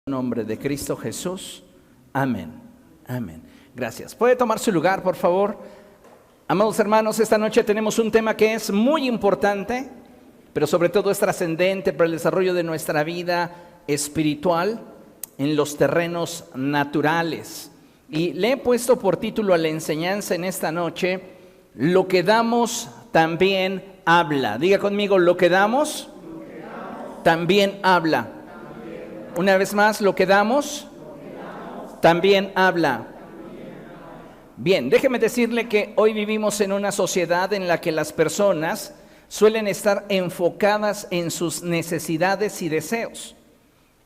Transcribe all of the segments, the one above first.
Nombre de Cristo Jesús. Amén. Amén. Gracias. ¿Puede tomar su lugar, por favor? Amados hermanos, esta noche tenemos un tema que es muy importante, pero sobre todo es trascendente para el desarrollo de nuestra vida espiritual en los terrenos naturales. Y le he puesto por título a la enseñanza en esta noche: lo que damos también habla. Diga conmigo: lo que damos también habla. Una vez más, lo que damos también habla. Bien, déjeme decirle que hoy vivimos en una sociedad en la que las personas suelen estar enfocadas en sus necesidades y deseos.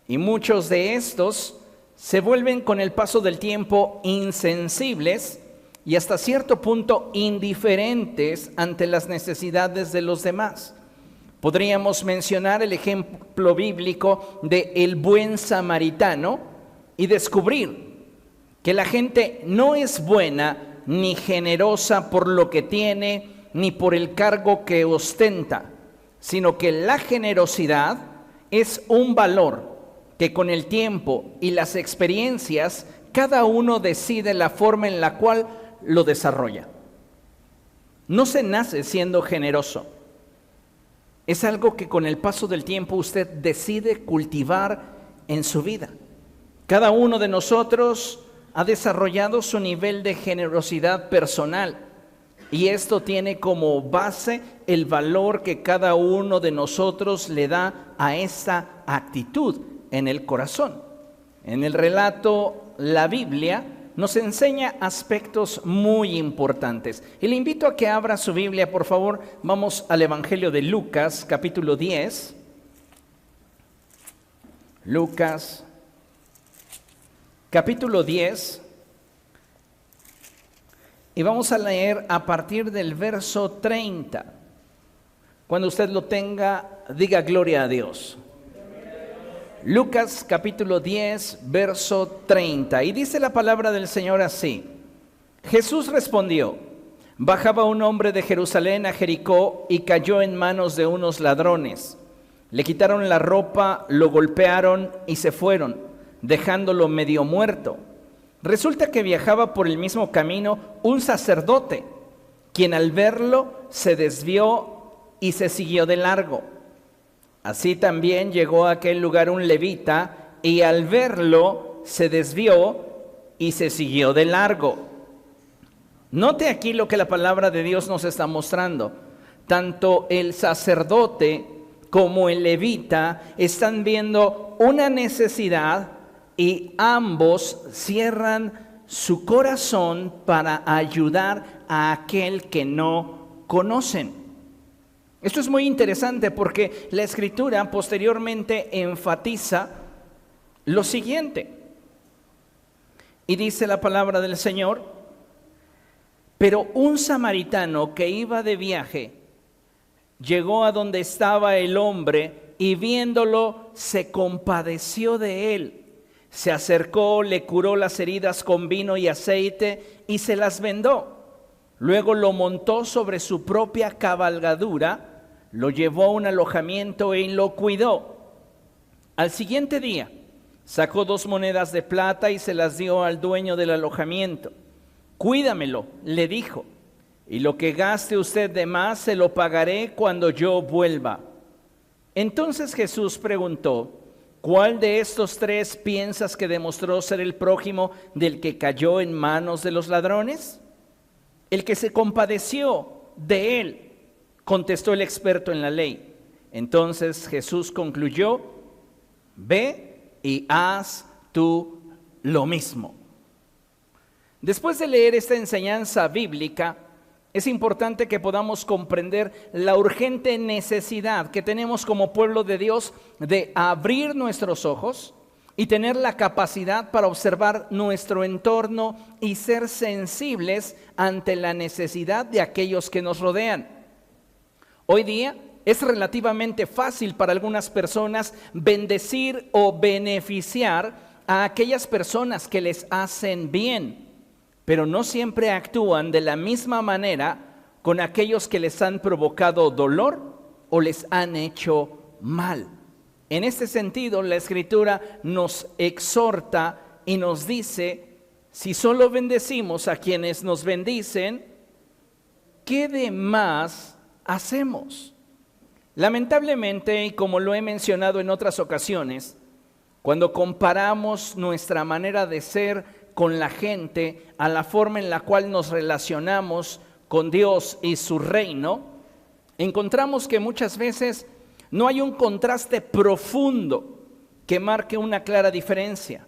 Y muchos de estos se vuelven con el paso del tiempo insensibles y hasta cierto punto indiferentes ante las necesidades de los demás. Podríamos mencionar el ejemplo bíblico de el buen samaritano y descubrir que la gente no es buena ni generosa por lo que tiene ni por el cargo que ostenta, sino que la generosidad es un valor que con el tiempo y las experiencias cada uno decide la forma en la cual lo desarrolla. No se nace siendo generoso. Es algo que con el paso del tiempo usted decide cultivar en su vida. Cada uno de nosotros ha desarrollado su nivel de generosidad personal y esto tiene como base el valor que cada uno de nosotros le da a esa actitud en el corazón. En el relato, la Biblia nos enseña aspectos muy importantes. Y le invito a que abra su Biblia, por favor. Vamos al Evangelio de Lucas, capítulo 10. Lucas, capítulo 10. Y vamos a leer a partir del verso 30. Cuando usted lo tenga, diga gloria a Dios. Lucas capítulo 10, verso 30. Y dice la palabra del Señor así: Jesús respondió: bajaba un hombre de Jerusalén a Jericó y cayó en manos de unos ladrones. Le quitaron la ropa, lo golpearon y se fueron, dejándolo medio muerto. Resulta que viajaba por el mismo camino un sacerdote, quien al verlo se desvió y se siguió de largo. Así también llegó a aquel lugar un levita y al verlo se desvió y se siguió de largo. Note aquí lo que la palabra de Dios nos está mostrando. Tanto el sacerdote como el levita están viendo una necesidad y ambos cierran su corazón para ayudar a aquel que no conocen. Esto es muy interesante porque la Escritura posteriormente enfatiza lo siguiente. Y dice la palabra del Señor: pero un samaritano que iba de viaje llegó a donde estaba el hombre y viéndolo se compadeció de él. Se acercó, le curó las heridas con vino y aceite y se las vendó. Luego lo montó sobre su propia cabalgadura, lo llevó a un alojamiento y lo cuidó. Al siguiente día sacó 2 monedas de plata y se las dio al dueño del alojamiento. Cuídamelo, le dijo, y lo que gaste usted de más se lo pagaré cuando yo vuelva. Entonces Jesús preguntó: ¿cuál de estos 3 piensas que demostró ser el prójimo del que cayó en manos de los ladrones? El que se compadeció de él, contestó el experto en la ley. Entonces Jesús concluyó: ve y haz tú lo mismo. Después de leer esta enseñanza bíblica, es importante que podamos comprender la urgente necesidad que tenemos como pueblo de Dios de abrir nuestros ojos y tener la capacidad para observar nuestro entorno y ser sensibles ante la necesidad de aquellos que nos rodean. Hoy día es relativamente fácil para algunas personas bendecir o beneficiar a aquellas personas que les hacen bien, pero no siempre actúan de la misma manera con aquellos que les han provocado dolor o les han hecho mal. En este sentido, la Escritura nos exhorta y nos dice, si solo bendecimos a quienes nos bendicen, ¿qué de más hacemos? Lamentablemente, y como lo he mencionado en otras ocasiones, cuando comparamos nuestra manera de ser con la gente a la forma en la cual nos relacionamos con Dios y su reino, encontramos que muchas veces no hay un contraste profundo que marque una clara diferencia.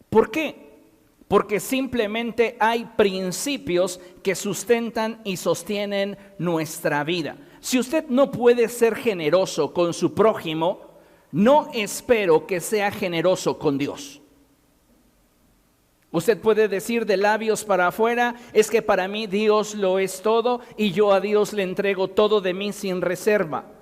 ¿Por qué? Porque simplemente hay principios que sustentan y sostienen nuestra vida. Si usted no puede ser generoso con su prójimo, no espero que sea generoso con Dios. Usted puede decir de labios para afuera, es que para mí Dios lo es todo y yo a Dios le entrego todo de mí sin reserva.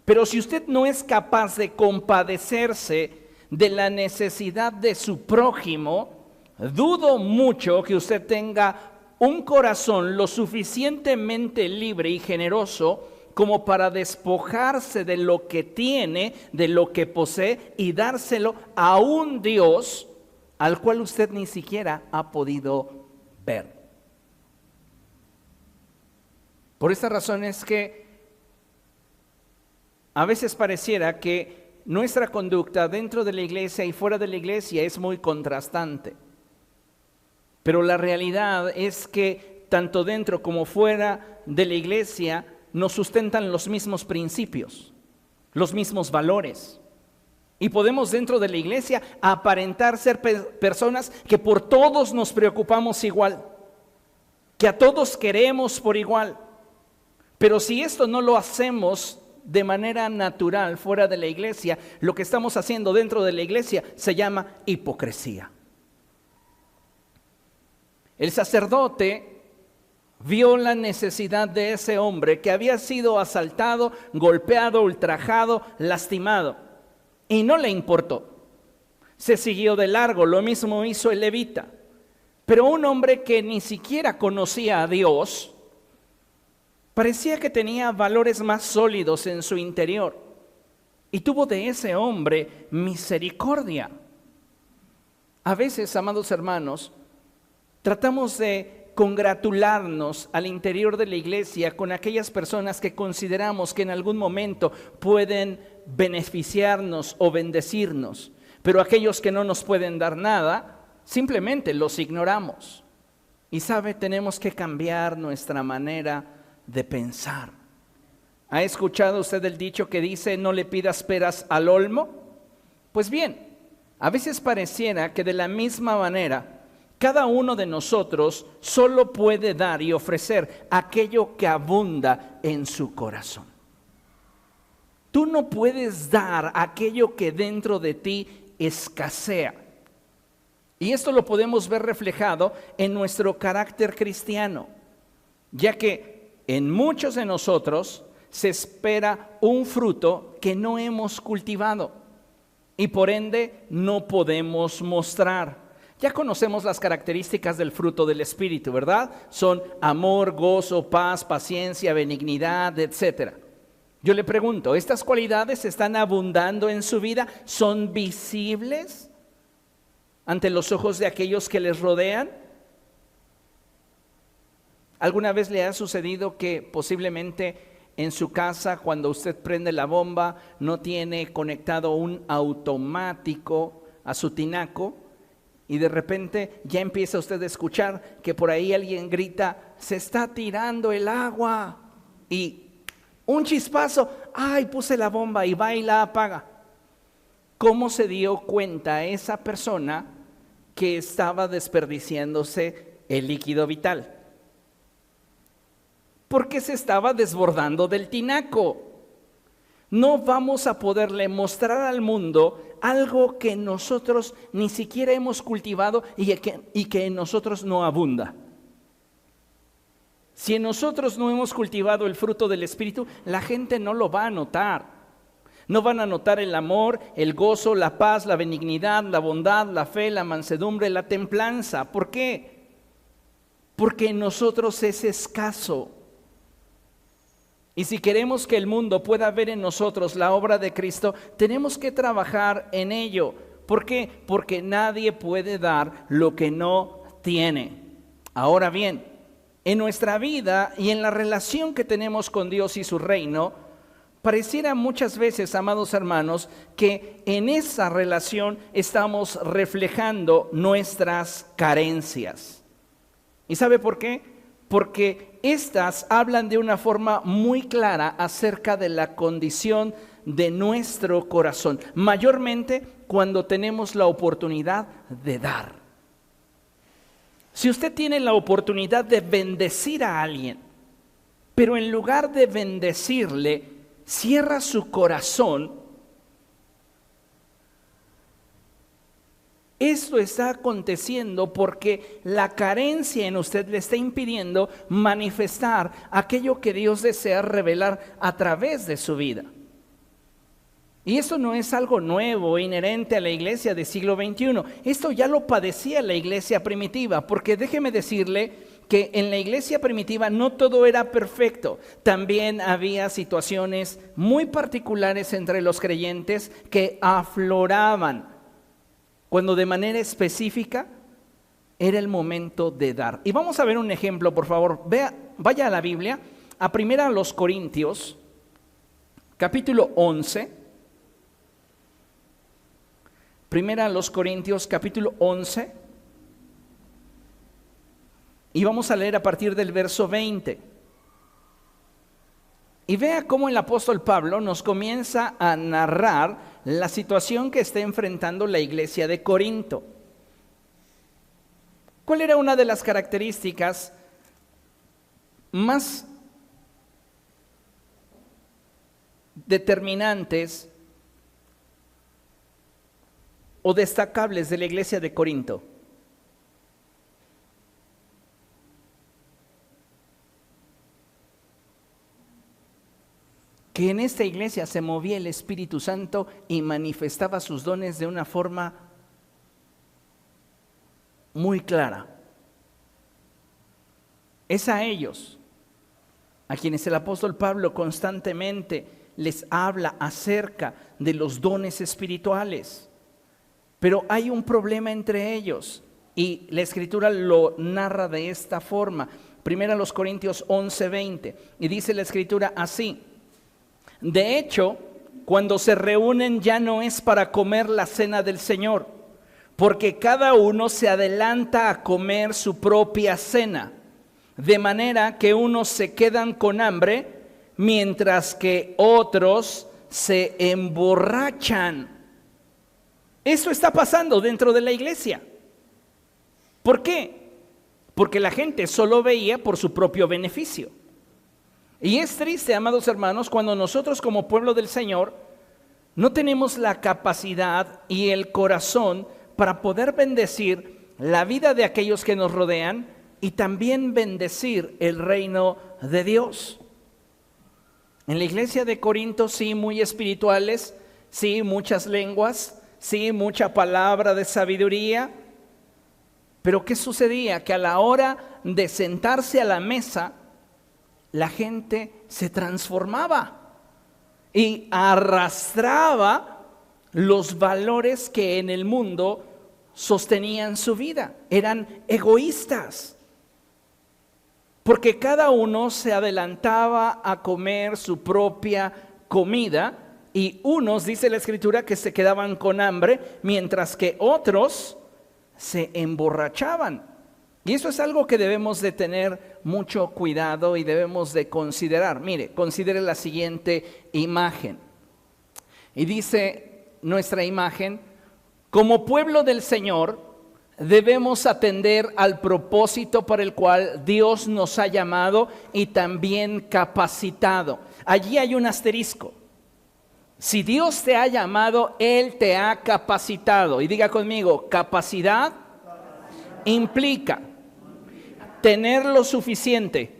Pero si usted no es capaz de compadecerse de la necesidad de su prójimo, dudo mucho que usted tenga un corazón lo suficientemente libre y generoso como para despojarse de lo que tiene, de lo que posee y dárselo a un Dios al cual usted ni siquiera ha podido ver. Por esta razón es que a veces pareciera que nuestra conducta dentro de la iglesia y fuera de la iglesia es muy contrastante. Pero la realidad es que tanto dentro como fuera de la iglesia nos sustentan los mismos principios, los mismos valores. Y podemos dentro de la iglesia aparentar ser personas que por todos nos preocupamos igual, que a todos queremos por igual. Pero si esto no lo hacemos de manera natural fuera de la iglesia, lo que estamos haciendo dentro de la iglesia se llama hipocresía. El sacerdote vio la necesidad de ese hombre que había sido asaltado, golpeado, ultrajado, lastimado, y no le importó. Se siguió de largo, lo mismo hizo el levita. Pero un hombre que ni siquiera conocía a Dios, parecía que tenía valores más sólidos en su interior, y tuvo de ese hombre misericordia. A veces, amados hermanos, tratamos de congratularnos al interior de la iglesia con aquellas personas que consideramos que en algún momento pueden beneficiarnos o bendecirnos, pero aquellos que no nos pueden dar nada, simplemente los ignoramos. Y sabe, tenemos que cambiar nuestra manera de pensar. ¿Ha escuchado usted el dicho que dice no le pidas peras al olmo? Pues bien, a veces pareciera que de la misma manera cada uno de nosotros solo puede dar y ofrecer aquello que abunda en su corazón. Tú no puedes dar aquello que dentro de ti escasea. Y esto lo podemos ver reflejado en nuestro carácter cristiano, ya que en muchos de nosotros se espera un fruto que no hemos cultivado y por ende no podemos mostrar. Ya conocemos las características del fruto del Espíritu, ¿verdad? Son amor, gozo, paz, paciencia, benignidad, etc. Yo le pregunto, ¿estas cualidades están abundando en su vida? ¿Son visibles ante los ojos de aquellos que les rodean? ¿Alguna vez le ha sucedido que posiblemente en su casa, cuando usted prende la bomba, no tiene conectado un automático a su tinaco? Y de repente ya empieza usted a escuchar que por ahí alguien grita, se está tirando el agua. Y un chispazo, ay, puse la bomba y va y la apaga. ¿Cómo se dio cuenta esa persona que estaba desperdiciándose el líquido vital? Porque se estaba desbordando del tinaco. No vamos a poderle mostrar al mundo algo que nosotros ni siquiera hemos cultivado y que en nosotros no abunda. Si en nosotros no hemos cultivado el fruto del Espíritu, la gente no lo va a notar. No van a notar el amor, el gozo, la paz, la benignidad, la bondad, la fe, la mansedumbre, la templanza. ¿Por qué? Porque en nosotros es escaso. Y si queremos que el mundo pueda ver en nosotros la obra de Cristo, tenemos que trabajar en ello. ¿Por qué? Porque nadie puede dar lo que no tiene. Ahora bien, en nuestra vida y en la relación que tenemos con Dios y su reino, pareciera muchas veces, amados hermanos, que en esa relación estamos reflejando nuestras carencias. ¿Y sabe por qué? Porque estas hablan de una forma muy clara acerca de la condición de nuestro corazón, mayormente cuando tenemos la oportunidad de dar. Si usted tiene la oportunidad de bendecir a alguien, pero en lugar de bendecirle, cierra su corazón, esto está aconteciendo porque la carencia en usted le está impidiendo manifestar aquello que Dios desea revelar a través de su vida. Y esto no es algo nuevo, inherente a la iglesia del siglo XXI. Esto ya lo padecía la iglesia primitiva, porque déjeme decirle que en la iglesia primitiva no todo era perfecto. También había situaciones muy particulares entre los creyentes que afloraban cuando de manera específica era el momento de dar. Y vamos a ver un ejemplo, por favor. Vaya a la Biblia, a 1 Corintios, capítulo 11. 1 Corintios, capítulo 11. Y vamos a leer a partir del verso 20. Y vea cómo el apóstol Pablo nos comienza a narrar la situación que está enfrentando la iglesia de Corinto. ¿Cuál era una de las características más determinantes o destacables de la iglesia de Corinto? Que en esta iglesia se movía el Espíritu Santo y manifestaba sus dones de una forma muy clara. Es a ellos a quienes el apóstol Pablo constantemente les habla acerca de los dones espirituales. Pero hay un problema entre ellos y la Escritura lo narra de esta forma. 1 Corintios 11:20, y dice la Escritura así: de hecho, cuando se reúnen ya no es para comer la cena del Señor, porque cada uno se adelanta a comer su propia cena, de manera que unos se quedan con hambre, mientras que otros se emborrachan. Eso está pasando dentro de la iglesia. ¿Por qué? Porque la gente solo veía por su propio beneficio. Y es triste, amados hermanos, cuando nosotros como pueblo del Señor no tenemos la capacidad y el corazón para poder bendecir la vida de aquellos que nos rodean y también bendecir el reino de Dios. En la iglesia de Corinto, sí, muy espirituales, sí, muchas lenguas, sí, mucha palabra de sabiduría. Pero ¿qué sucedía? Que a la hora de sentarse a la mesa, la gente se transformaba y arrastraba los valores que en el mundo sostenían su vida. Eran egoístas, porque cada uno se adelantaba a comer su propia comida y unos, dice la Escritura, que se quedaban con hambre, mientras que otros se emborrachaban. Y eso es algo que debemos de tener mucho cuidado y debemos de considerar. Mire, considere la siguiente imagen. Y dice nuestra imagen: como pueblo del Señor, debemos atender al propósito para el cual Dios nos ha llamado y también capacitado. Allí hay un asterisco. Si Dios te ha llamado, Él te ha capacitado. Y diga conmigo, capacidad implica tener lo suficiente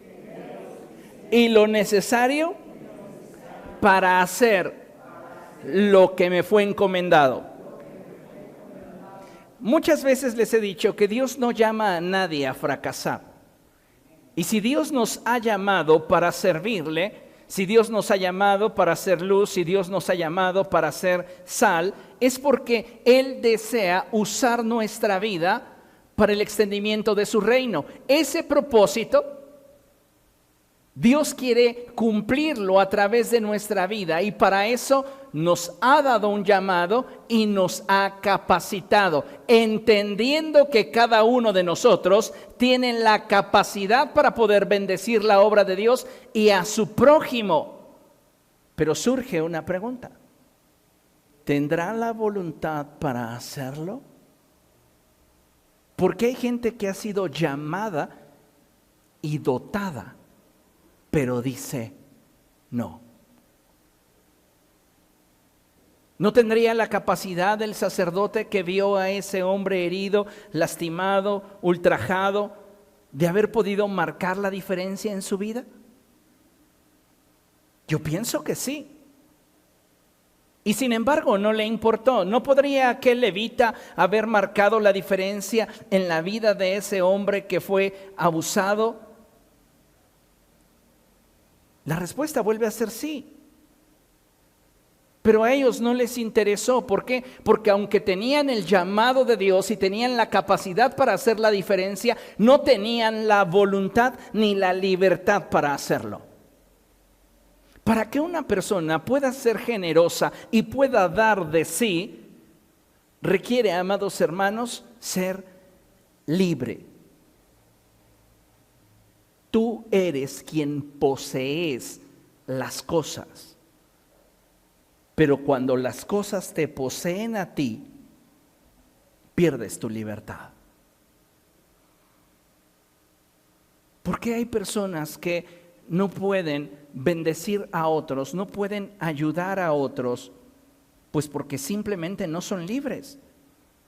y lo necesario para hacer lo que me fue encomendado. Muchas veces les he dicho que Dios no llama a nadie a fracasar. Y si Dios nos ha llamado para servirle, si Dios nos ha llamado para ser luz, si Dios nos ha llamado para ser sal, es porque Él desea usar nuestra vida para el extendimiento de su reino. Ese propósito Dios quiere cumplirlo a través de nuestra vida, y para eso nos ha dado un llamado y nos ha capacitado, entendiendo que cada uno de nosotros tiene la capacidad para poder bendecir la obra de Dios y a su prójimo. Pero surge una pregunta: ¿tendrá la voluntad para hacerlo? Porque hay gente que ha sido llamada y dotada, pero dice no. ¿No tendría la capacidad del sacerdote que vio a ese hombre herido, lastimado, ultrajado, de haber podido marcar la diferencia en su vida? Yo pienso que sí. Y sin embargo no le importó. ¿No podría aquel levita haber marcado la diferencia en la vida de ese hombre que fue abusado? La respuesta vuelve a ser sí. Pero a ellos no les interesó. ¿Por qué? Porque aunque tenían el llamado de Dios y tenían la capacidad para hacer la diferencia, no tenían la voluntad ni la libertad para hacerlo. Para que una persona pueda ser generosa y pueda dar de sí, requiere, amados hermanos, ser libre. Tú eres quien posees las cosas, pero cuando las cosas te poseen a ti, pierdes tu libertad. ¿Por qué hay personas que no pueden bendecir a otros, no pueden ayudar a otros? Pues porque simplemente no son libres.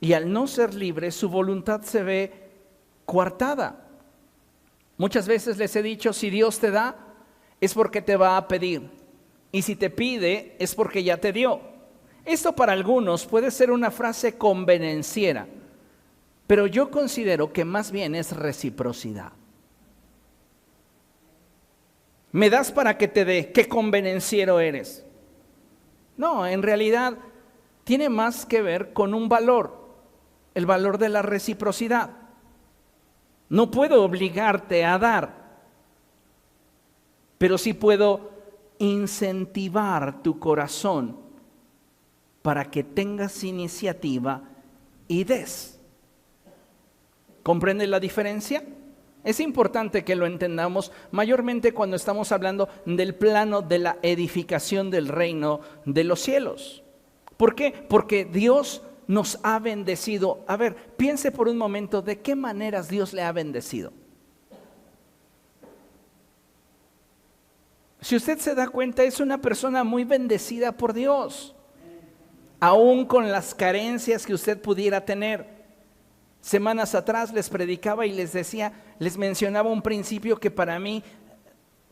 Y al no ser libres, su voluntad se ve coartada. Muchas veces les he dicho, si Dios te da, es porque te va a pedir. Y si te pide, es porque ya te dio. Esto para algunos puede ser una frase convenenciera, pero yo considero que más bien es reciprocidad. ¿Me das para que te dé? ¿Qué convenenciero eres? No, en realidad tiene más que ver con un valor, el valor de la reciprocidad. No puedo obligarte a dar, pero sí puedo incentivar tu corazón para que tengas iniciativa y des. ¿Comprende la diferencia? Es importante que lo entendamos, mayormente cuando estamos hablando del plano de la edificación del reino de los cielos. ¿Por qué? Porque Dios nos ha bendecido. A ver, piense por un momento de qué maneras Dios le ha bendecido. Si usted se da cuenta, es una persona muy bendecida por Dios, aún con las carencias que usted pudiera tener. Semanas atrás les predicaba y les decía, les mencionaba un principio que para mí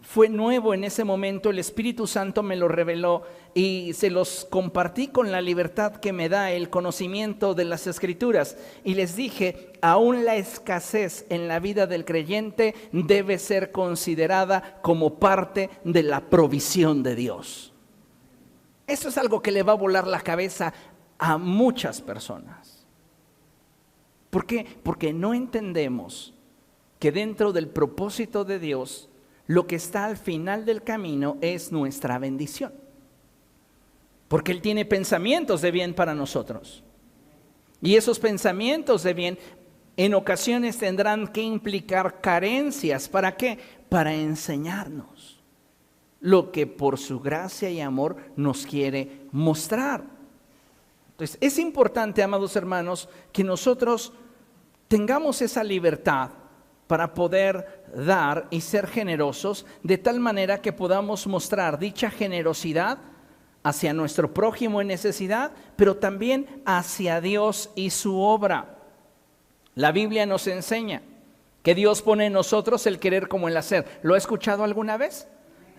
fue nuevo en ese momento. El Espíritu Santo me lo reveló y se los compartí con la libertad que me da el conocimiento de las Escrituras. Y les dije, aún la escasez en la vida del creyente debe ser considerada como parte de la provisión de Dios. Esto es algo que le va a volar la cabeza a muchas personas. ¿Por qué? Porque no entendemos que dentro del propósito de Dios, lo que está al final del camino es nuestra bendición. Porque Él tiene pensamientos de bien para nosotros. Y esos pensamientos de bien en ocasiones tendrán que implicar carencias. ¿Para qué? Para enseñarnos lo que por su gracia y amor nos quiere mostrar. Entonces, es importante, amados hermanos, que nosotros tengamos esa libertad para poder dar y ser generosos, de tal manera que podamos mostrar dicha generosidad hacia nuestro prójimo en necesidad, pero también hacia Dios y su obra. La Biblia nos enseña que Dios pone en nosotros el querer como el hacer. ¿Lo ha escuchado alguna vez?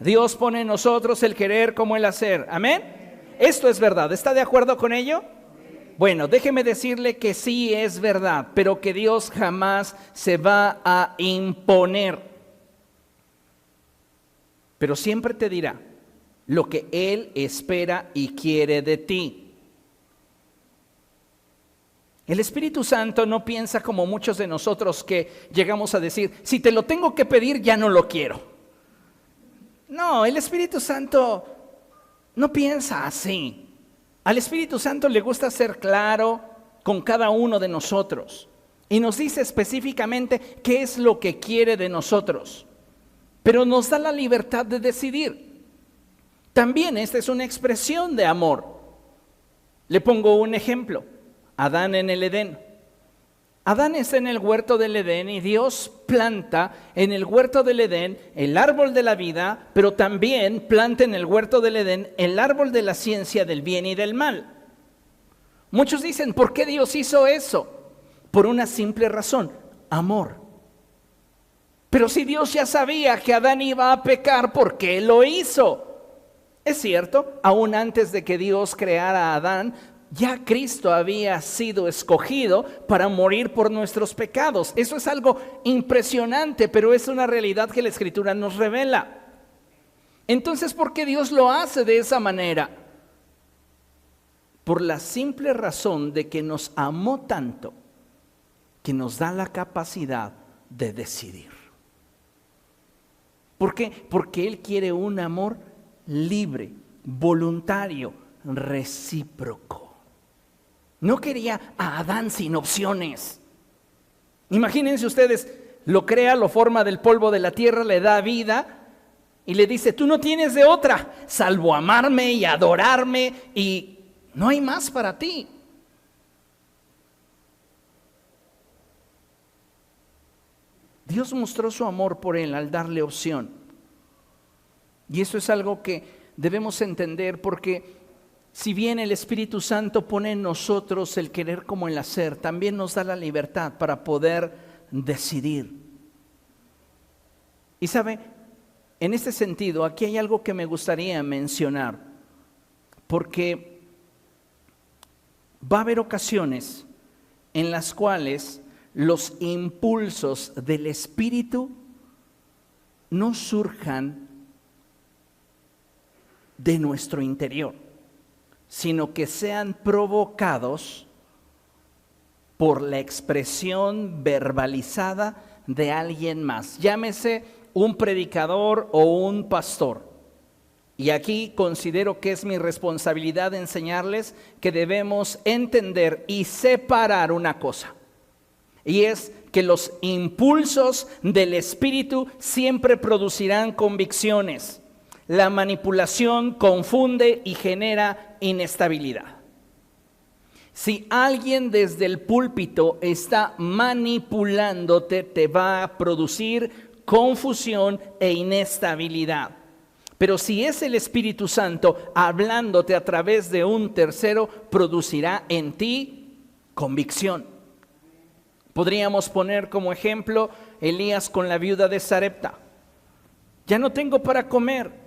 Dios pone en nosotros el querer como el hacer. ¿Amén? Esto es verdad. ¿Está de acuerdo con ello? Bueno, déjeme decirle que sí es verdad, pero que Dios jamás se va a imponer. pero siempre te dirá lo que Él espera y quiere de ti. El Espíritu Santo no piensa como muchos de nosotros que llegamos a decir, si te lo tengo que pedir, ya no lo quiero. No, el Espíritu Santo no piensa así. Al Espíritu Santo le gusta ser claro con cada uno de nosotros y nos dice específicamente qué es lo que quiere de nosotros, pero nos da la libertad de decidir. También esta es una expresión de amor. Le pongo un ejemplo. Adán en el Edén. Adán está en el huerto del Edén y Dios planta en el huerto del Edén el árbol de la vida, pero también planta en el huerto del Edén el árbol de la ciencia del bien y del mal. Muchos dicen, ¿por qué Dios hizo eso? Por una simple razón, amor. Pero si Dios ya sabía que Adán iba a pecar, ¿por qué lo hizo? Es cierto, aún antes de que Dios creara a Adán, ya Cristo había sido escogido para morir por nuestros pecados. Eso es algo impresionante, pero es una realidad que la Escritura nos revela. Entonces, ¿por qué Dios lo hace de esa manera? Por la simple razón de que nos amó tanto, que nos da la capacidad de decidir. ¿Por qué? Porque Él quiere un amor libre, voluntario, recíproco. No quería a Adán sin opciones. Imagínense ustedes, lo crea, lo forma del polvo de la tierra, le da vida y le dice, tú no tienes de otra, salvo amarme y adorarme y no hay más para ti. Dios mostró su amor por él al darle opción. Y eso es algo que debemos entender porque si bien el Espíritu Santo pone en nosotros el querer como el hacer, también nos da la libertad para poder decidir. Y sabe, en este sentido, aquí hay algo que me gustaría mencionar, porque va a haber ocasiones en las cuales los impulsos del Espíritu no surjan de nuestro interior, sino que sean provocados por la expresión verbalizada de alguien más. Llámese un predicador o un pastor. Y aquí considero que es mi responsabilidad enseñarles que debemos entender y separar una cosa. Y es que los impulsos del Espíritu siempre producirán convicciones. La manipulación confunde y genera inestabilidad. Si alguien desde el púlpito está manipulándote, te va a producir confusión e inestabilidad. Pero si es el Espíritu Santo hablándote a través de un tercero, producirá en ti convicción. Podríamos poner como ejemplo Elías con la viuda de Sarepta. Ya no tengo para comer.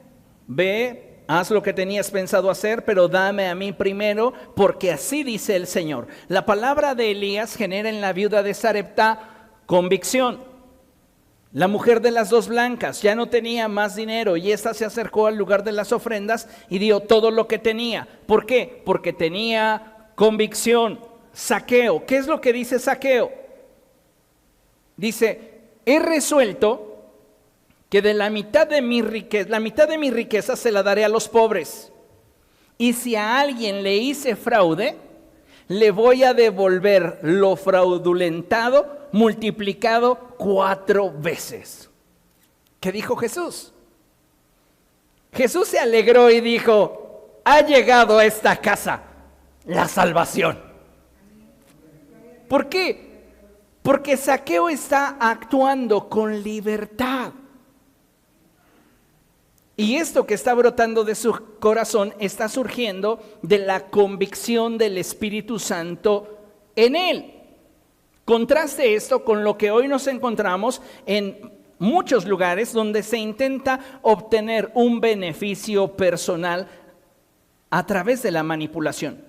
Ve, haz lo que tenías pensado hacer, pero dame a mí primero, porque así dice el Señor. La palabra de Elías genera en la viuda de Sarepta convicción. La mujer de las dos blancas ya no tenía más dinero y esta se acercó al lugar de las ofrendas y dio todo lo que tenía. ¿Por qué? Porque tenía convicción. Saqueo, ¿qué es lo que dice Saqueo? Dice, he resuelto que de la mitad de mi riqueza se la daré a los pobres. Y si a alguien le hice fraude, le voy a devolver lo fraudulentado multiplicado 4 veces. ¿Qué dijo Jesús? Jesús se alegró y dijo, ha llegado a esta casa la salvación. ¿Por qué? Porque Saqueo está actuando con libertad. Y esto que está brotando de su corazón está surgiendo de la convicción del Espíritu Santo en él. Contraste esto con lo que hoy nos encontramos en muchos lugares donde se intenta obtener un beneficio personal a través de la manipulación.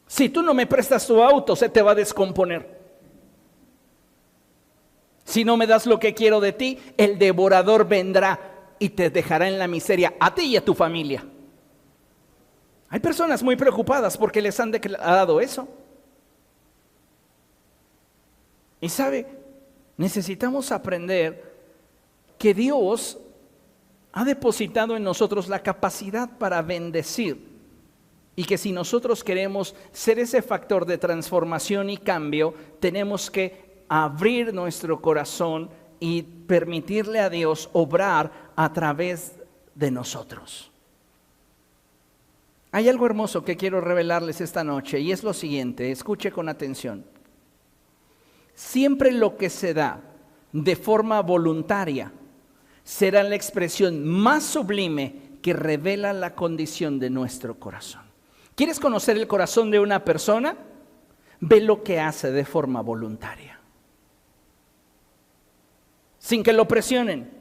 Si tú no me prestas tu auto, se te va a descomponer. Si no me das lo que quiero de ti, el devorador vendrá y te dejará en la miseria a ti y a tu familia. Hay personas muy preocupadas porque les han declarado eso. Y sabe, necesitamos aprender que Dios ha depositado en nosotros la capacidad para bendecir. Y que si nosotros queremos ser ese factor de transformación y cambio, tenemos que abrir nuestro corazón y permitirle a Dios obrar a través de nosotros. Hay algo hermoso que quiero revelarles esta noche y es lo siguiente, escuche con atención. Siempre lo que se da de forma voluntaria será la expresión más sublime que revela la condición de nuestro corazón. ¿Quieres conocer el corazón de una persona? Ve lo que hace de forma voluntaria. Sin que lo presionen,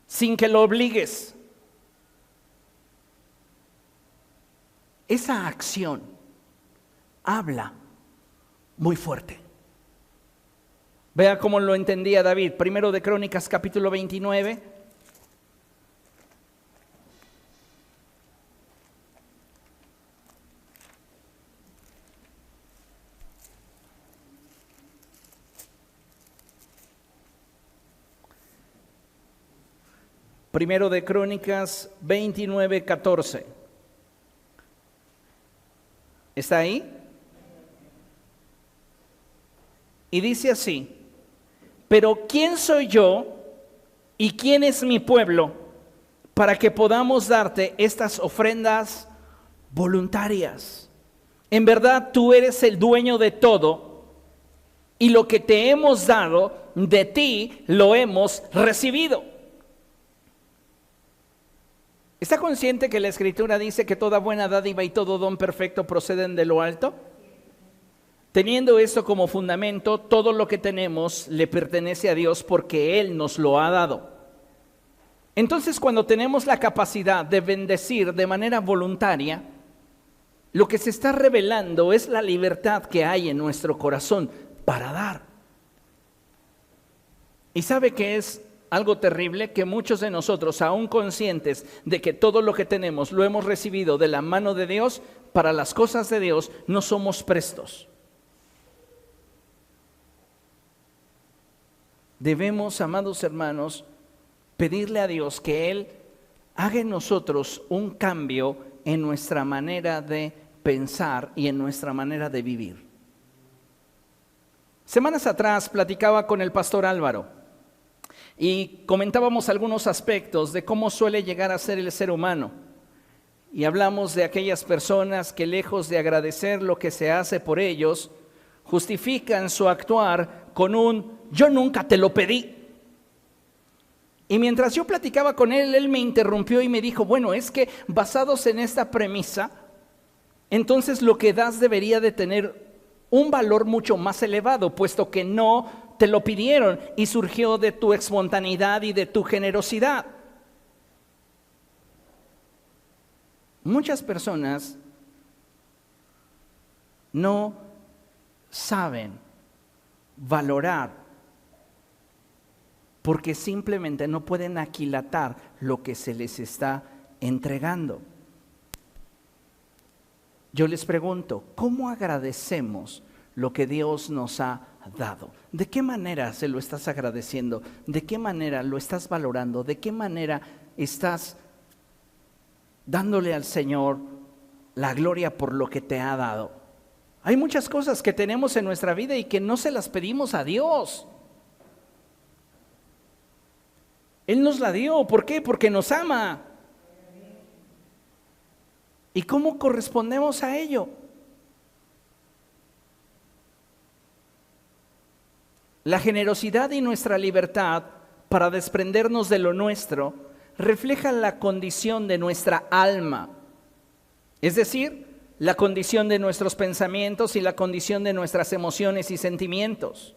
sin que lo obligues. Esa acción habla muy fuerte. Vea cómo lo entendía David. Primero de Crónicas, capítulo 29. Primero de Crónicas 29, 14. ¿Está ahí? Y dice así: pero ¿quién soy yo y quién es mi pueblo para que podamos darte estas ofrendas voluntarias? En verdad tú eres el dueño de todo y lo que te hemos dado de ti lo hemos recibido. ¿Está consciente que la Escritura dice que toda buena dádiva y todo don perfecto proceden de lo alto? Teniendo esto como fundamento, todo lo que tenemos le pertenece a Dios porque Él nos lo ha dado. Entonces, cuando tenemos la capacidad de bendecir de manera voluntaria, lo que se está revelando es la libertad que hay en nuestro corazón para dar. ¿Y sabe qué es algo terrible? Que muchos de nosotros, aún conscientes de que todo lo que tenemos lo hemos recibido de la mano de Dios, para las cosas de Dios no somos prestos. Debemos, amados hermanos, pedirle a Dios que Él haga en nosotros un cambio en nuestra manera de pensar y en nuestra manera de vivir. Semanas atrás platicaba con el pastor Álvaro y comentábamos algunos aspectos de cómo suele llegar a ser el ser humano. Y hablamos de aquellas personas que, lejos de agradecer lo que se hace por ellos, justifican su actuar con un "yo nunca te lo pedí". Y mientras yo platicaba con él, él me interrumpió y me dijo: bueno, es que basados en esta premisa, entonces lo que das debería de tener un valor mucho más elevado, puesto que no te lo pidieron y surgió de tu espontaneidad y de tu generosidad. Muchas personas no saben valorar porque simplemente no pueden aquilatar lo que se les está entregando. Yo les pregunto, ¿cómo agradecemos lo que Dios nos ha dado? ¿De qué manera se lo estás agradeciendo? ¿De qué manera lo estás valorando? ¿De qué manera estás dándole al Señor la gloria por lo que te ha dado? Hay muchas cosas que tenemos en nuestra vida y que no se las pedimos a Dios. Él nos la dio. ¿Por qué? Porque nos ama. ¿Y cómo correspondemos a ello? La generosidad y nuestra libertad para desprendernos de lo nuestro refleja la condición de nuestra alma, es decir, la condición de nuestros pensamientos y la condición de nuestras emociones y sentimientos.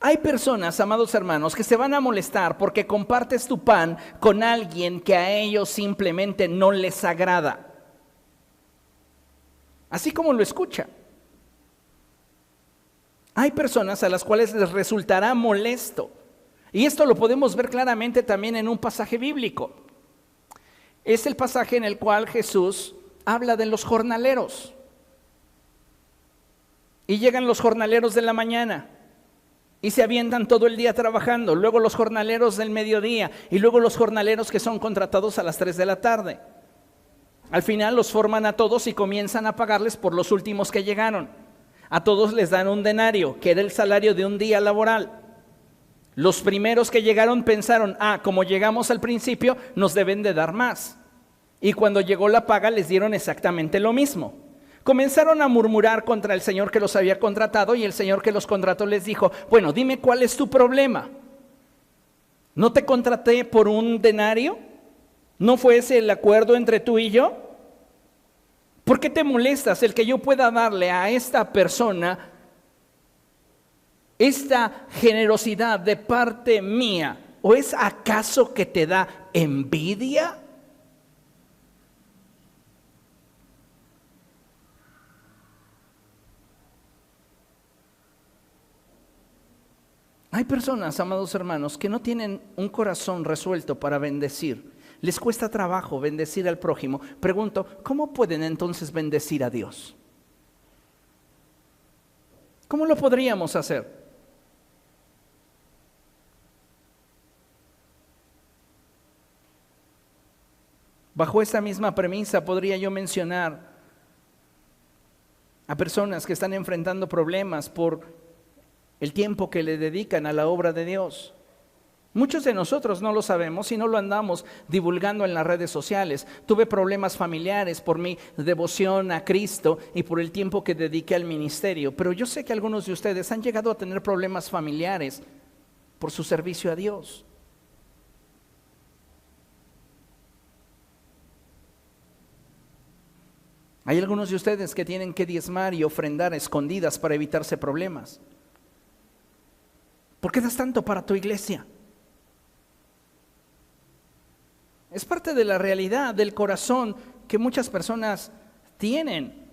Hay personas, amados hermanos, que se van a molestar porque compartes tu pan con alguien que a ellos simplemente no les agrada. Así como lo escucha. Hay personas a las cuales les resultará molesto Y esto lo podemos ver claramente también en un pasaje bíblico. Es el pasaje en el cual Jesús habla de los jornaleros. Y llegan los jornaleros de la mañana y se avientan todo el día trabajando. Luego los jornaleros del mediodía y luego los jornaleros que son contratados a las 3 de la tarde. Al final los forman a todos y comienzan a pagarles por los últimos que llegaron. A todos les dan un denario, que era el salario de un día laboral. Los primeros que llegaron pensaron, como llegamos al principio, nos deben de dar más. Y cuando llegó la paga les dieron exactamente lo mismo. Comenzaron a murmurar contra el señor que los había contratado y el señor que los contrató les dijo, bueno, dime cuál es tu problema. ¿No te contraté por un denario? ¿No fue ese el acuerdo entre tú y yo? ¿Por qué te molestas el que yo pueda darle a esta persona esta generosidad de parte mía? ¿O es acaso que te da envidia? Hay personas, amados hermanos, que no tienen un corazón resuelto para bendecir. Les cuesta trabajo bendecir al prójimo. Pregunto, ¿cómo pueden entonces bendecir a Dios? ¿Cómo lo podríamos hacer? Bajo esta misma premisa podría yo mencionar a personas que están enfrentando problemas por el tiempo que le dedican a la obra de Dios. Muchos de nosotros no lo sabemos y no lo andamos divulgando en las redes sociales. Tuve problemas familiares por mi devoción a Cristo y por el tiempo que dediqué al ministerio, pero yo sé que algunos de ustedes han llegado a tener problemas familiares por su servicio a Dios. Hay algunos de ustedes que tienen que diezmar y ofrendar a escondidas para evitarse problemas. ¿Por qué das tanto para tu iglesia? Es parte de la realidad del corazón que muchas personas tienen.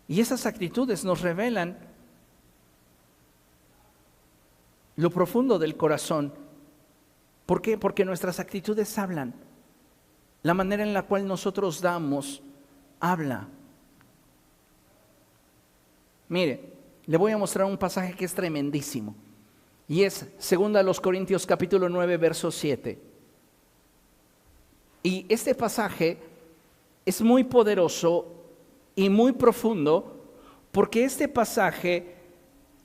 Y esas actitudes nos revelan lo profundo del corazón. ¿Por qué? Porque nuestras actitudes hablan. La manera en la cual nosotros damos, habla. Mire, le voy a mostrar un pasaje que es tremendísimo. Y es 2 Corintios capítulo 9, verso 7. Y este pasaje es muy poderoso y muy profundo porque este pasaje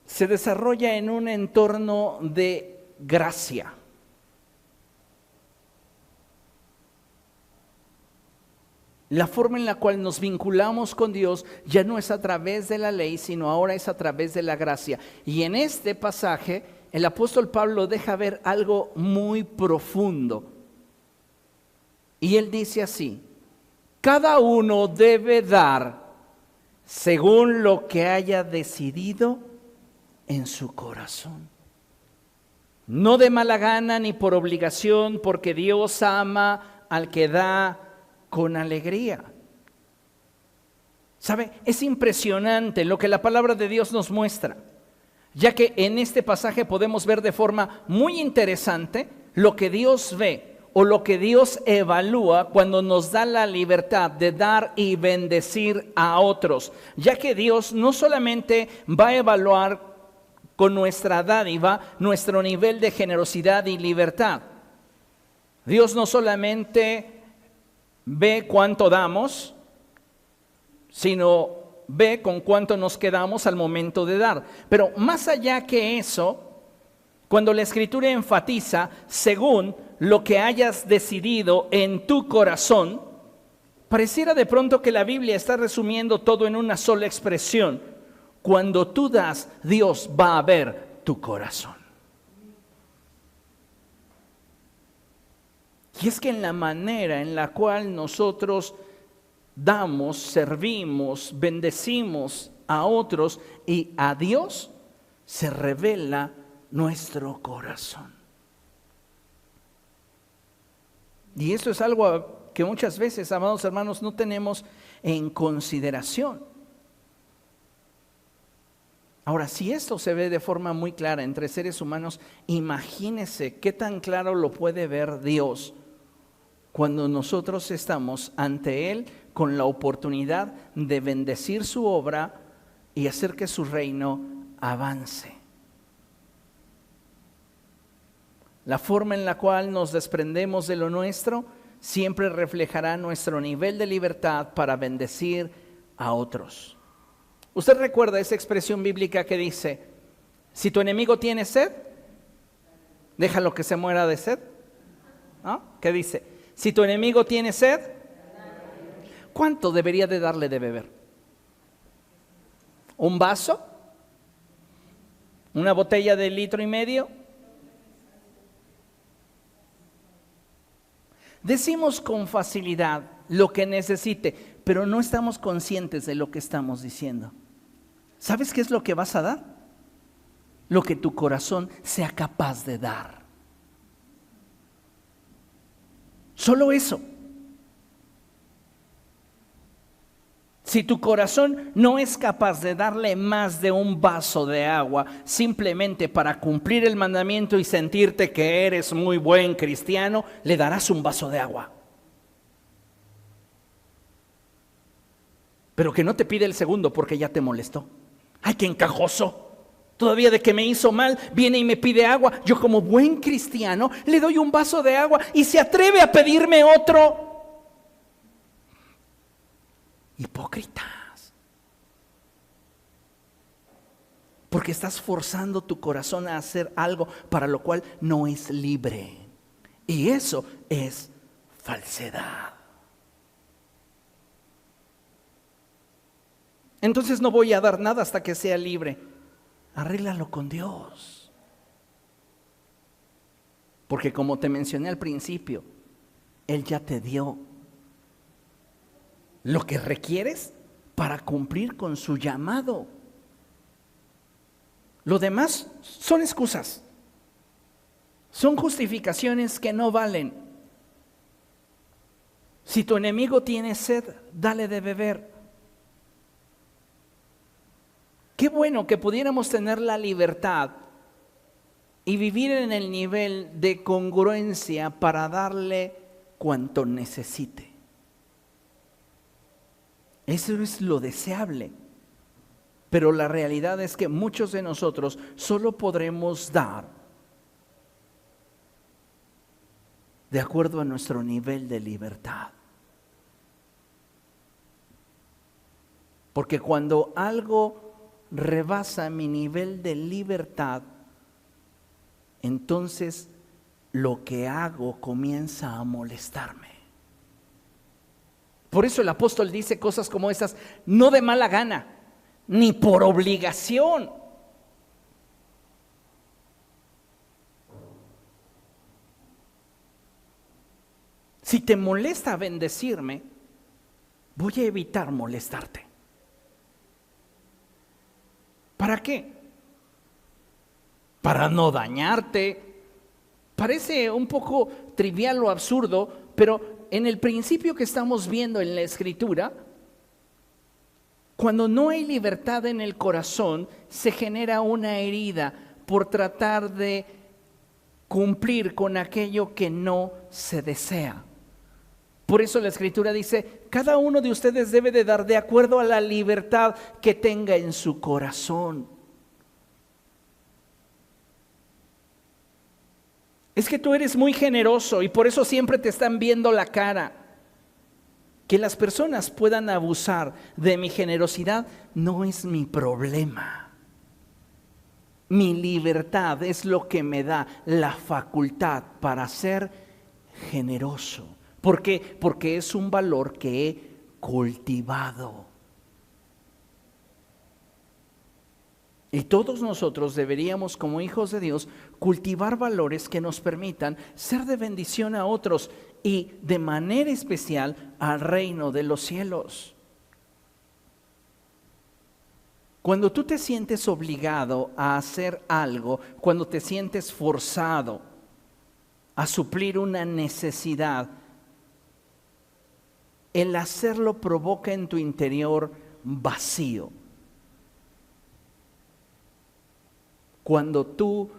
se desarrolla en un entorno de gracia. La forma en la cual nos vinculamos con Dios ya no es a través de la ley, sino ahora es a través de la gracia. Y en este pasaje el apóstol Pablo deja ver algo muy profundo. Y él dice así: cada uno debe dar según lo que haya decidido en su corazón. No de mala gana ni por obligación, porque Dios ama al que da con alegría. ¿Sabe? Es impresionante lo que la palabra de Dios nos muestra, ya que en este pasaje podemos ver de forma muy interesante lo que Dios ve o lo que Dios evalúa cuando nos da la libertad de dar y bendecir a otros, ya que Dios no solamente va a evaluar con nuestra dádiva nuestro nivel de generosidad y libertad. Dios no solamente ve cuánto damos, sino ve con cuánto nos quedamos al momento de dar. Pero más allá que eso, cuando la Escritura enfatiza según lo que hayas decidido en tu corazón, pareciera de pronto que la Biblia está resumiendo todo en una sola expresión: cuando tú das, Dios va a ver tu corazón. Y es que en la manera en la cual nosotros damos, servimos, bendecimos a otros y a Dios, se revela nuestro corazón. Y esto es algo que muchas veces, amados hermanos, no tenemos en consideración. Ahora, si esto se ve de forma muy clara entre seres humanos, imagínese qué tan claro lo puede ver Dios cuando nosotros estamos ante Él con la oportunidad de bendecir su obra y hacer que su reino avance. La forma en la cual nos desprendemos de lo nuestro siempre reflejará nuestro nivel de libertad para bendecir a otros. ¿Usted recuerda esa expresión bíblica que dice, si tu enemigo tiene sed, déjalo que se muera de sed? ¿No? ¿Qué dice? Si tu enemigo tiene sed, ¿cuánto debería de darle de beber? ¿Un vaso? ¿Una botella de 1,5 litros? Decimos con facilidad lo que necesite, pero no estamos conscientes de lo que estamos diciendo. ¿Sabes qué es lo que vas a dar? Lo que tu corazón sea capaz de dar. Solo eso. Si tu corazón no es capaz de darle más de un vaso de agua simplemente para cumplir el mandamiento y sentirte que eres muy buen cristiano, le darás un vaso de agua. Pero que no te pide el segundo porque ya te molestó. ¡Ay, qué encajoso! Todavía de que me hizo mal, viene y me pide agua. Yo como buen cristiano le doy un vaso de agua y se atreve a pedirme otro. Hipócritas. Porque estás forzando tu corazón a hacer algo para lo cual no es libre. Y eso es falsedad. Entonces no voy a dar nada hasta que sea libre. Arréglalo con Dios. Porque como te mencioné al principio, Él ya te dio lo que requieres para cumplir con su llamado. Lo demás son excusas, son justificaciones que no valen. Si tu enemigo tiene sed, dale de beber. Qué bueno que pudiéramos tener la libertad y vivir en el nivel de congruencia para darle cuanto necesite. Eso es lo deseable. Pero la realidad es que muchos de nosotros solo podremos dar de acuerdo a nuestro nivel de libertad. Porque cuando algo rebasa mi nivel de libertad, entonces lo que hago comienza a molestarme. Por eso el apóstol dice cosas como estas, no de mala gana, ni por obligación. Si te molesta bendecirme, voy a evitar molestarte. ¿Para qué? Para no dañarte. Parece un poco trivial o absurdo, pero en el principio que estamos viendo en la Escritura, cuando no hay libertad en el corazón, se genera una herida por tratar de cumplir con aquello que no se desea. Por eso la Escritura dice, cada uno de ustedes debe de dar de acuerdo a la libertad que tenga en su corazón. Es que tú eres muy generoso y por eso siempre te están viendo la cara. Que las personas puedan abusar de mi generosidad no es mi problema. Mi libertad es lo que me da la facultad para ser generoso. ¿Por qué? Porque es un valor que he cultivado. Y todos nosotros deberíamos, como hijos de Dios, cultivar valores que nos permitan ser de bendición a otros y de manera especial al reino de los cielos. Cuando tú te sientes obligado a hacer algo, cuando te sientes forzado a suplir una necesidad, el hacerlo provoca en tu interior vacío. Cuando tú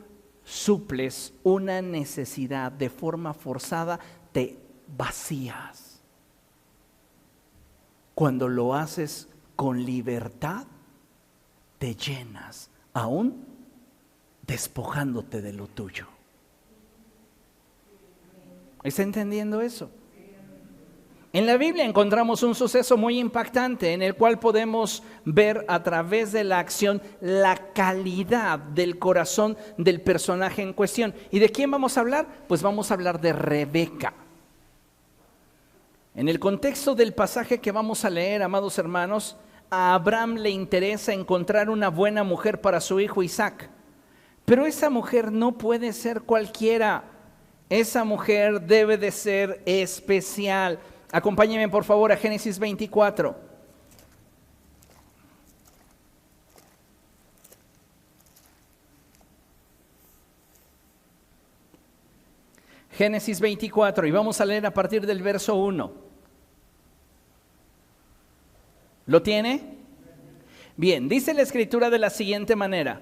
suples una necesidad de forma forzada, te vacías. Cuando lo haces con libertad, te llenas, aún despojándote de lo tuyo. ¿Está entendiendo eso? En la Biblia encontramos un suceso muy impactante en el cual podemos ver a través de la acción la calidad del corazón del personaje en cuestión. ¿Y de quién vamos a hablar? Pues vamos a hablar de Rebeca. En el contexto del pasaje que vamos a leer, amados hermanos, a Abraham le interesa encontrar una buena mujer para su hijo Isaac. Pero esa mujer no puede ser cualquiera. Esa mujer debe de ser especial. Acompáñenme por favor a Génesis 24. Génesis 24 y vamos a leer a partir del verso 1. ¿Lo tiene? Bien, dice la escritura de la siguiente manera.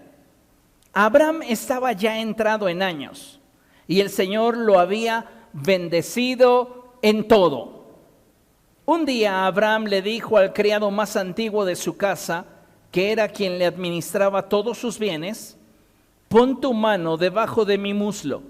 Abraham estaba ya entrado en años y el Señor lo había bendecido en todo. Un día Abraham le dijo al criado más antiguo de su casa, que era quien le administraba todos sus bienes, pon tu mano debajo de mi muslo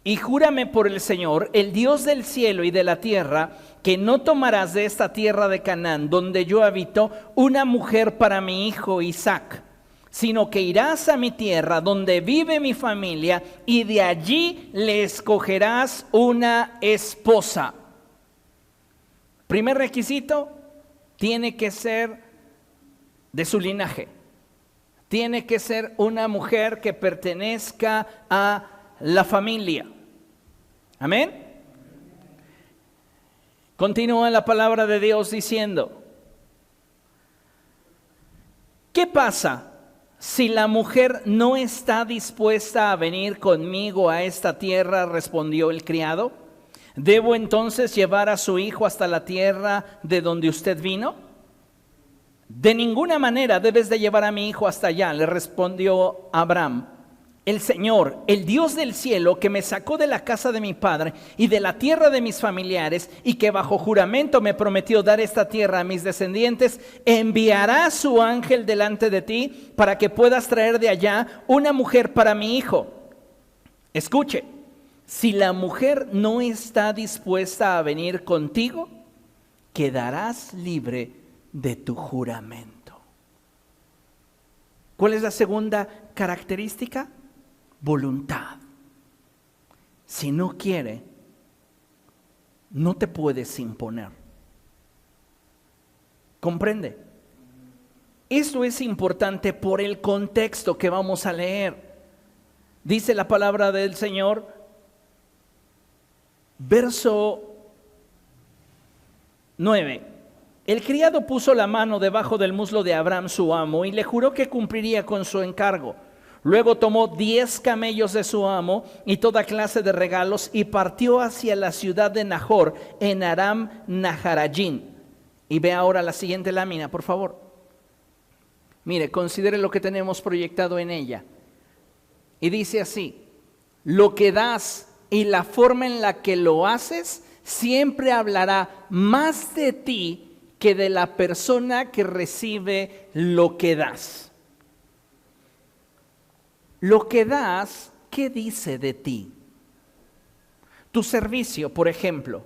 y júrame por el Señor, el Dios del cielo y de la tierra, que no tomarás de esta tierra de Canaán, donde yo habito, una mujer para mi hijo Isaac, sino que irás a mi tierra, donde vive mi familia, y de allí le escogerás una esposa. Primer requisito, tiene que ser de su linaje. Tiene que ser una mujer que pertenezca a la familia. Amén. Continúa la palabra de Dios diciendo, ¿qué pasa si la mujer no está dispuesta a venir conmigo a esta tierra? Respondió el criado. ¿Debo entonces llevar a su hijo hasta la tierra de donde usted vino? De ninguna manera debes de llevar a mi hijo hasta allá, le respondió Abraham. El Señor, el Dios del cielo, que me sacó de la casa de mi padre y de la tierra de mis familiares, y que bajo juramento me prometió dar esta tierra a mis descendientes, enviará su ángel delante de ti para que puedas traer de allá una mujer para mi hijo. Escuche. Si la mujer no está dispuesta a venir contigo, quedarás libre de tu juramento. ¿Cuál es la segunda característica? Voluntad. Si no quiere, no te puedes imponer. ¿Comprende? Esto es importante por el contexto que vamos a leer. Dice la palabra del Señor, verso 9. El criado puso la mano debajo del muslo de Abraham su amo y le juró que cumpliría con su encargo. Luego tomó 10 camellos de su amo y toda clase de regalos y partió hacia la ciudad de Nahor en Aram Naharayim. Y ve ahora la siguiente lámina, por favor. Mire, considere lo que tenemos proyectado en ella. Y dice así, lo que das y la forma en la que lo haces siempre hablará más de ti que de la persona que recibe lo que das. Lo que das, ¿qué dice de ti? Tu servicio, por ejemplo,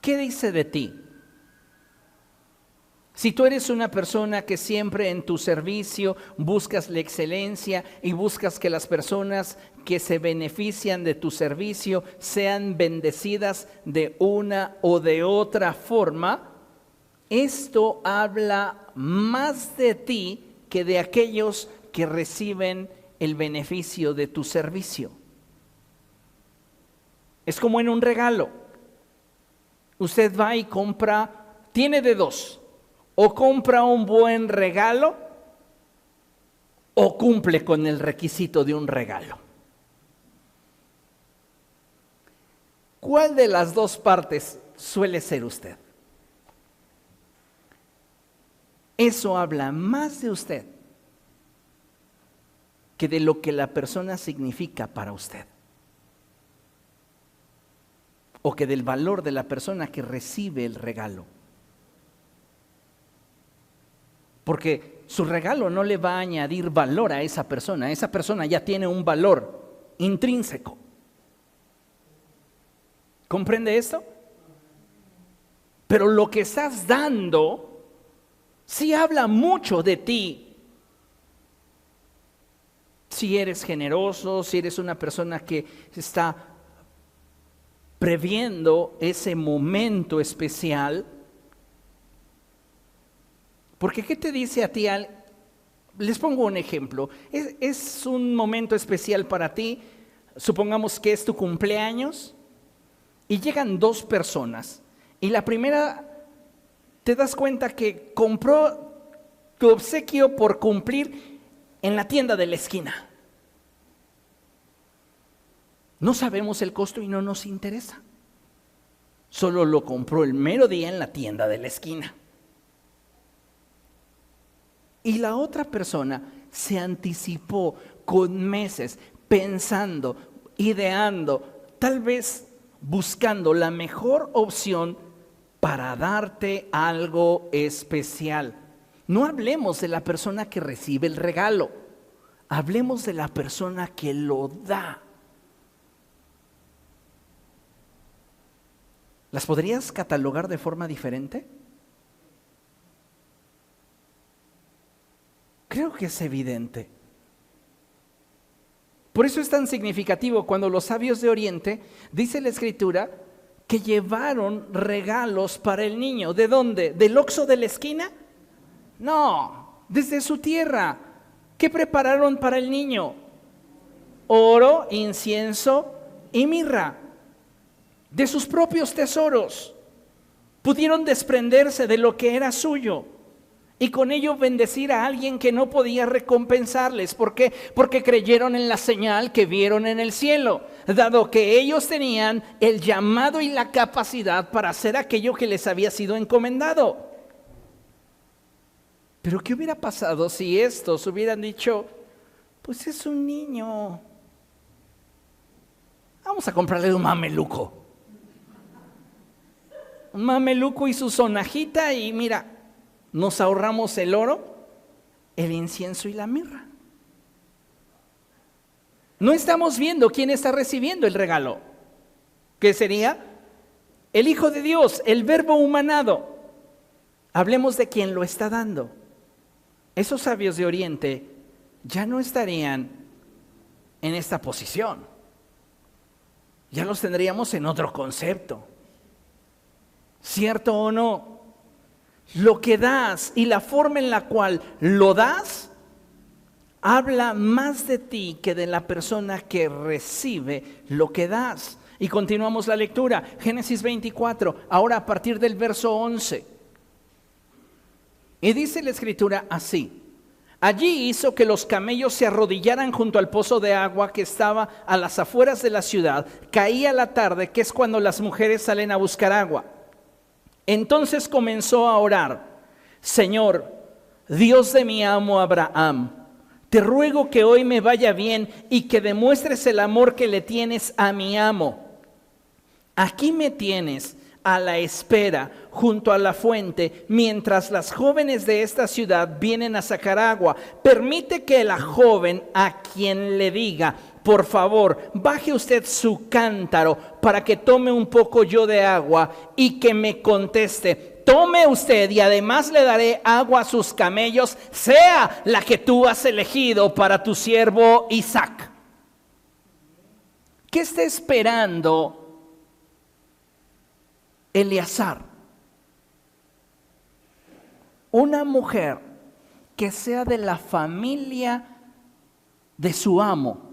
¿qué dice de ti? Si tú eres una persona que siempre en tu servicio buscas la excelencia y buscas que las personas que se benefician de tu servicio sean bendecidas de una o de otra forma, esto habla más de ti que de aquellos que reciben el beneficio de tu servicio. Es como en un regalo. Usted va y compra, tiene de dos. O compra un buen regalo o cumple con el requisito de un regalo. ¿Cuál de las dos partes suele ser usted? Eso habla más de usted que de lo que la persona significa para usted, o que del valor de la persona que recibe el regalo. Porque su regalo no le va a añadir valor a esa persona ya tiene un valor intrínseco. ¿Comprende esto? Pero lo que estás dando sí habla mucho de ti. Si eres generoso, si eres una persona que está previendo ese momento especial. Porque ¿qué te dice a ti? Les pongo un ejemplo. Es un momento especial para ti. Supongamos que es tu cumpleaños y llegan dos personas. Y la primera, te das cuenta que compró tu obsequio por cumplir en la tienda de la esquina. No sabemos el costo y no nos interesa. Solo lo compró el mero día en la tienda de la esquina. Y la otra persona se anticipó con meses, pensando, ideando, tal vez buscando la mejor opción para darte algo especial. No hablemos de la persona que recibe el regalo, hablemos de la persona que lo da. ¿Las podrías catalogar de forma diferente? Creo que es evidente. Por eso es tan significativo cuando los sabios de Oriente, dice la Escritura, que llevaron regalos para el niño. ¿De dónde? ¿Del Oxxo de la esquina? No, desde su tierra. ¿Qué prepararon para el niño? Oro, incienso y mirra. De sus propios tesoros. Pudieron desprenderse de lo que era suyo y con ello bendecir a alguien que no podía recompensarles. ¿Por qué? Porque creyeron en la señal que vieron en el cielo, dado que ellos tenían el llamado y la capacidad para hacer aquello que les había sido encomendado. Pero ¿qué hubiera pasado si estos hubieran dicho, pues es un niño, vamos a comprarle un mameluco? Un mameluco y su sonajita y mira, nos ahorramos el oro, el incienso y la mirra. No estamos viendo quién está recibiendo el regalo, que sería el Hijo de Dios, el Verbo humanado. Hablemos de quién lo está dando. Esos sabios de Oriente ya no estarían en esta posición. Ya los tendríamos en otro concepto. ¿Cierto o no? Lo que das y la forma en la cual lo das habla más de ti que de la persona que recibe lo que das. Y continuamos la lectura, Génesis 24, ahora a partir del verso 11. Y dice la Escritura así: allí hizo que los camellos se arrodillaran junto al pozo de agua que estaba a las afueras de la ciudad. Caía la tarde, que es cuando las mujeres salen a buscar agua. Entonces comenzó a orar: Señor, Dios de mi amo Abraham, te ruego que hoy me vaya bien y que demuestres el amor que le tienes a mi amo. Aquí me tienes a la espera junto a la fuente, mientras las jóvenes de esta ciudad vienen a sacar agua. Permite que la joven a quien le diga: por favor, baje usted su cántaro para que tome un poco yo de agua, y que me conteste: tome usted y además le daré agua a sus camellos, sea la que tú has elegido para tu siervo Isaac. ¿Qué está esperando Eleazar? Una mujer que sea de la familia de su amo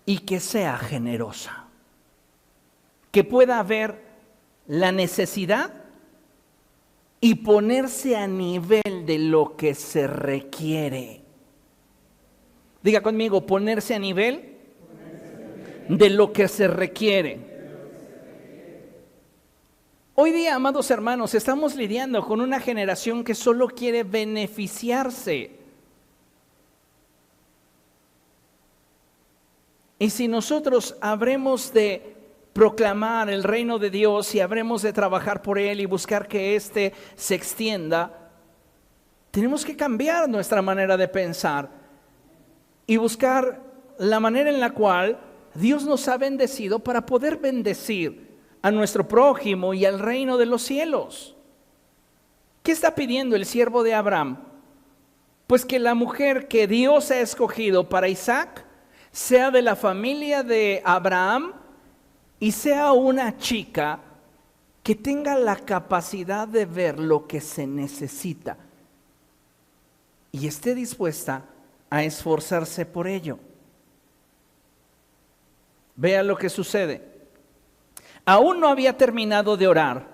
y que sea generosa, que pueda ver la necesidad y ponerse a nivel de lo que se requiere. Diga conmigo: ponerse a nivel de lo que se requiere. Hoy día, amados hermanos, estamos lidiando con una generación que solo quiere beneficiarse. Y si nosotros habremos de proclamar el reino de Dios y habremos de trabajar por Él y buscar que éste se extienda, tenemos que cambiar nuestra manera de pensar y buscar la manera en la cual Dios nos ha bendecido para poder bendecir a nuestro prójimo y al reino de los cielos. ¿Qué está pidiendo el siervo de Abraham? Pues que la mujer que Dios ha escogido para Isaac sea de la familia de Abraham y sea una chica que tenga la capacidad de ver lo que se necesita y esté dispuesta a esforzarse por ello. Vea lo que sucede. Aún no había terminado de orar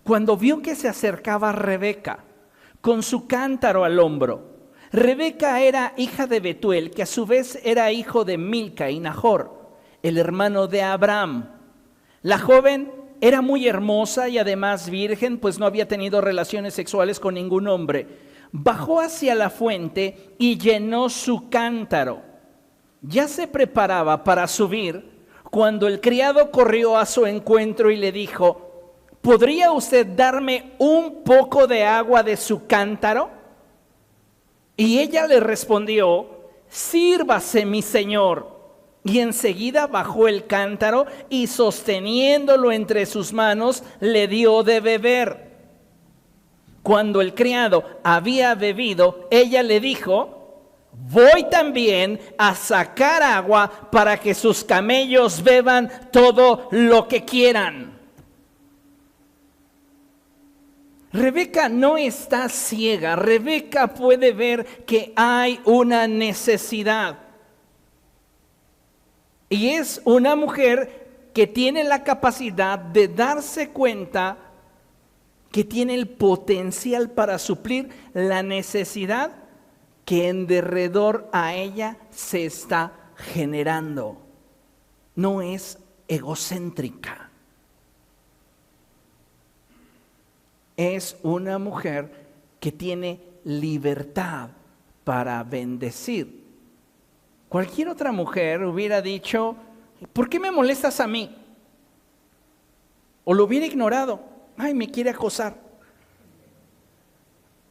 cuando vio que se acercaba Rebeca con su cántaro al hombro. Rebeca era hija de Betuel, que a su vez era hijo de Milca y Nahor, el hermano de Abraham. La joven era muy hermosa y además virgen, pues no había tenido relaciones sexuales con ningún hombre. Bajó hacia la fuente y llenó su cántaro. Ya se preparaba para subir cuando el criado corrió a su encuentro y le dijo: ¿podría usted darme un poco de agua de su cántaro? Y ella le respondió: sírvase, mi señor. Y enseguida bajó el cántaro y sosteniéndolo entre sus manos le dio de beber. Cuando el criado había bebido, ella le dijo: voy también a sacar agua para que sus camellos beban todo lo que quieran. Rebeca no está ciega. Rebeca puede ver que hay una necesidad. Y es una mujer que tiene la capacidad de darse cuenta que tiene el potencial para suplir la necesidad que en derredor a ella se está generando. No es egocéntrica. Es una mujer que tiene libertad para bendecir. Cualquier otra mujer hubiera dicho: ¿por qué me molestas a mí? O lo hubiera ignorado. Ay, me quiere acosar.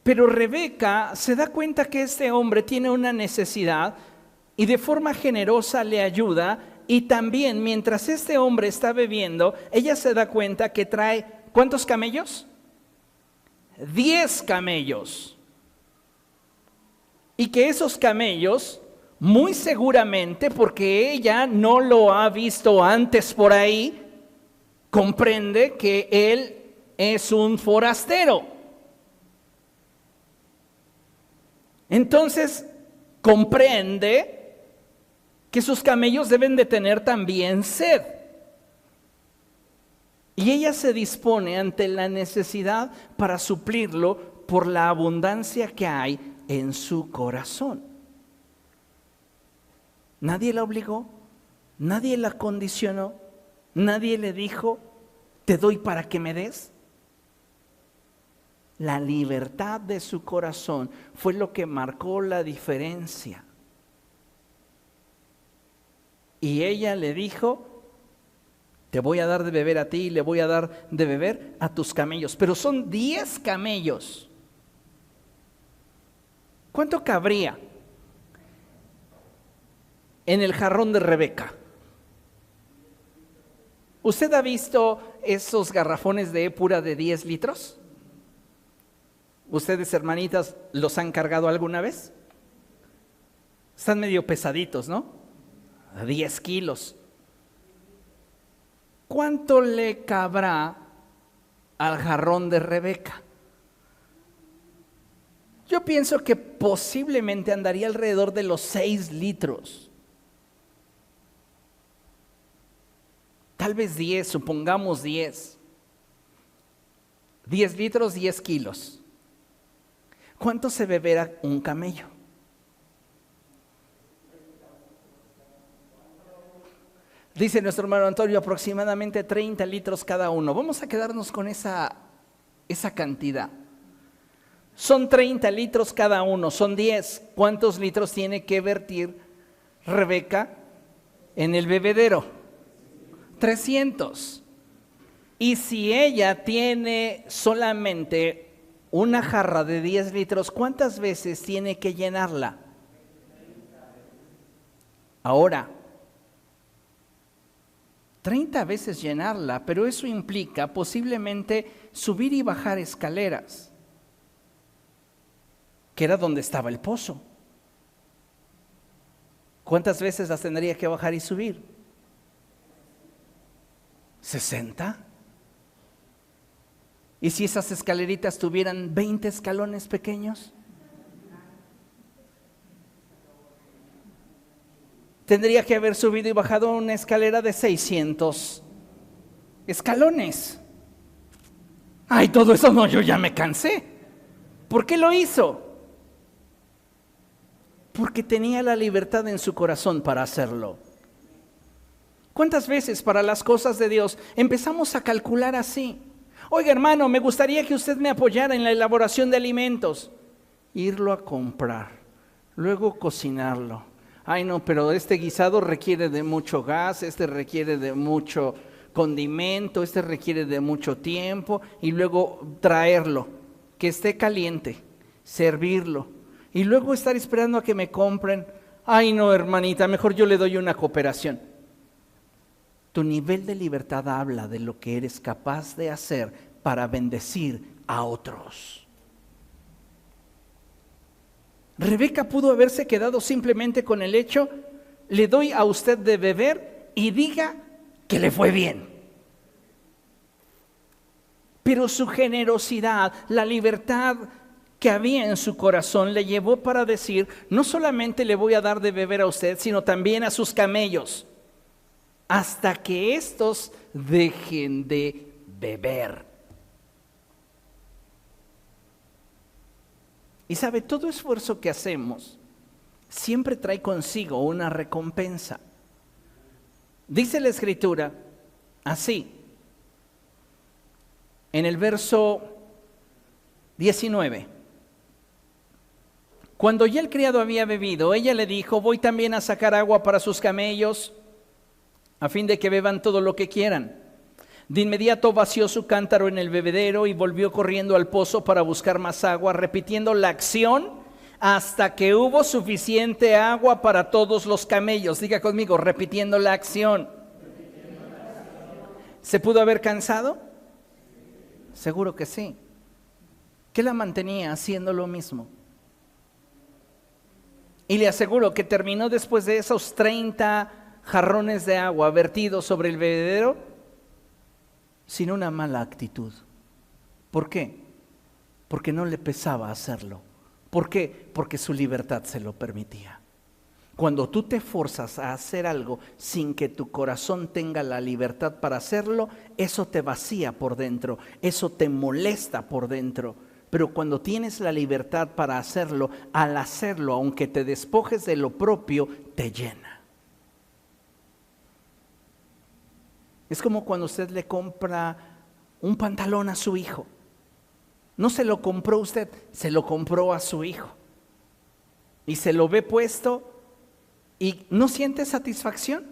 Pero Rebeca se da cuenta que este hombre tiene una necesidad y de forma generosa le ayuda. Y también mientras este hombre está bebiendo, ella se da cuenta que trae ¿cuántos camellos? 10 camellos. Y que esos camellos, muy seguramente, porque ella no lo ha visto antes por ahí, comprende que él es un forastero. Entonces comprende que sus camellos deben de tener también sed. Y ella se dispone ante la necesidad para suplirlo por la abundancia que hay en su corazón. Nadie la obligó, nadie la condicionó, nadie le dijo: te doy para que me des. La libertad de su corazón fue lo que marcó la diferencia. Y ella le dijo: te voy a dar de beber a ti y le voy a dar de beber a tus camellos. Pero son 10 camellos. ¿Cuánto cabría en el jarrón de Rebeca? ¿Usted ha visto esos garrafones de épura de 10 litros? ¿Ustedes, hermanitas, los han cargado alguna vez? Están medio pesaditos, ¿no? 10 kilos. ¿Cuánto le cabrá al jarrón de Rebeca? Yo pienso que posiblemente andaría alrededor de los 6 litros. Tal vez 10, supongamos 10. 10 litros, 10 kilos. ¿Cuánto se beberá un camello? Dice nuestro hermano Antonio, aproximadamente 30 litros cada uno. Vamos a quedarnos con esa cantidad. Son 30 litros cada uno, son 10. ¿Cuántos litros tiene que vertir Rebeca En el bebedero, 300. Y si ella tiene solamente una jarra de 10 litros, ¿cuántas veces tiene que llenarla? Ahora, 30 veces llenarla, pero eso implica posiblemente subir y bajar escaleras, que era donde estaba el pozo. ¿Cuántas veces las tendría que bajar y subir? 60. ¿Y si esas escaleritas tuvieran 20 escalones pequeños? Tendría que haber subido y bajado una escalera de 600 escalones. Ay, todo eso no, yo ya me cansé. ¿Por qué lo hizo? Porque tenía la libertad en su corazón para hacerlo. ¿Cuántas veces para las cosas de Dios empezamos a calcular así? Oiga, hermano, me gustaría que usted me apoyara en la elaboración de alimentos. Irlo a comprar, luego cocinarlo. Ay, no, pero este guisado requiere de mucho gas, este requiere de mucho condimento, este requiere de mucho tiempo, y luego traerlo, que esté caliente, servirlo, y luego estar esperando a que me compren. Ay, no, hermanita, mejor yo le doy una cooperación. Tu nivel de libertad habla de lo que eres capaz de hacer para bendecir a otros. Rebeca pudo haberse quedado simplemente con el hecho: le doy a usted de beber y diga que le fue bien. Pero su generosidad, la libertad que había en su corazón, le llevó para decir: no solamente le voy a dar de beber a usted, sino también a sus camellos, hasta que estos dejen de beber. Y sabe, todo esfuerzo que hacemos siempre trae consigo una recompensa. Dice la Escritura así, en el verso 19. Cuando ya el criado había bebido, ella le dijo: voy también a sacar agua para sus camellos, a fin de que beban todo lo que quieran. De inmediato vació su cántaro en el bebedero y volvió corriendo al pozo para buscar más agua, repitiendo la acción hasta que hubo suficiente agua para todos los camellos. Diga conmigo, repitiendo la acción. ¿Se pudo haber cansado? Seguro que sí. ¿Qué la mantenía haciendo lo mismo? Y le aseguro que terminó después de esos 30 jarrones de agua vertidos sobre el bebedero sin una mala actitud. ¿Por qué? Porque no le pesaba hacerlo. ¿Por qué? Porque su libertad se lo permitía. Cuando tú te forzas a hacer algo sin que tu corazón tenga la libertad para hacerlo, eso te vacía por dentro, eso te molesta por dentro. Pero cuando tienes la libertad para hacerlo, al hacerlo, aunque te despojes de lo propio, te llena. Es como cuando usted le compra un pantalón a su hijo. No se lo compró usted, se lo compró a su hijo. Y se lo ve puesto y ¿no siente satisfacción?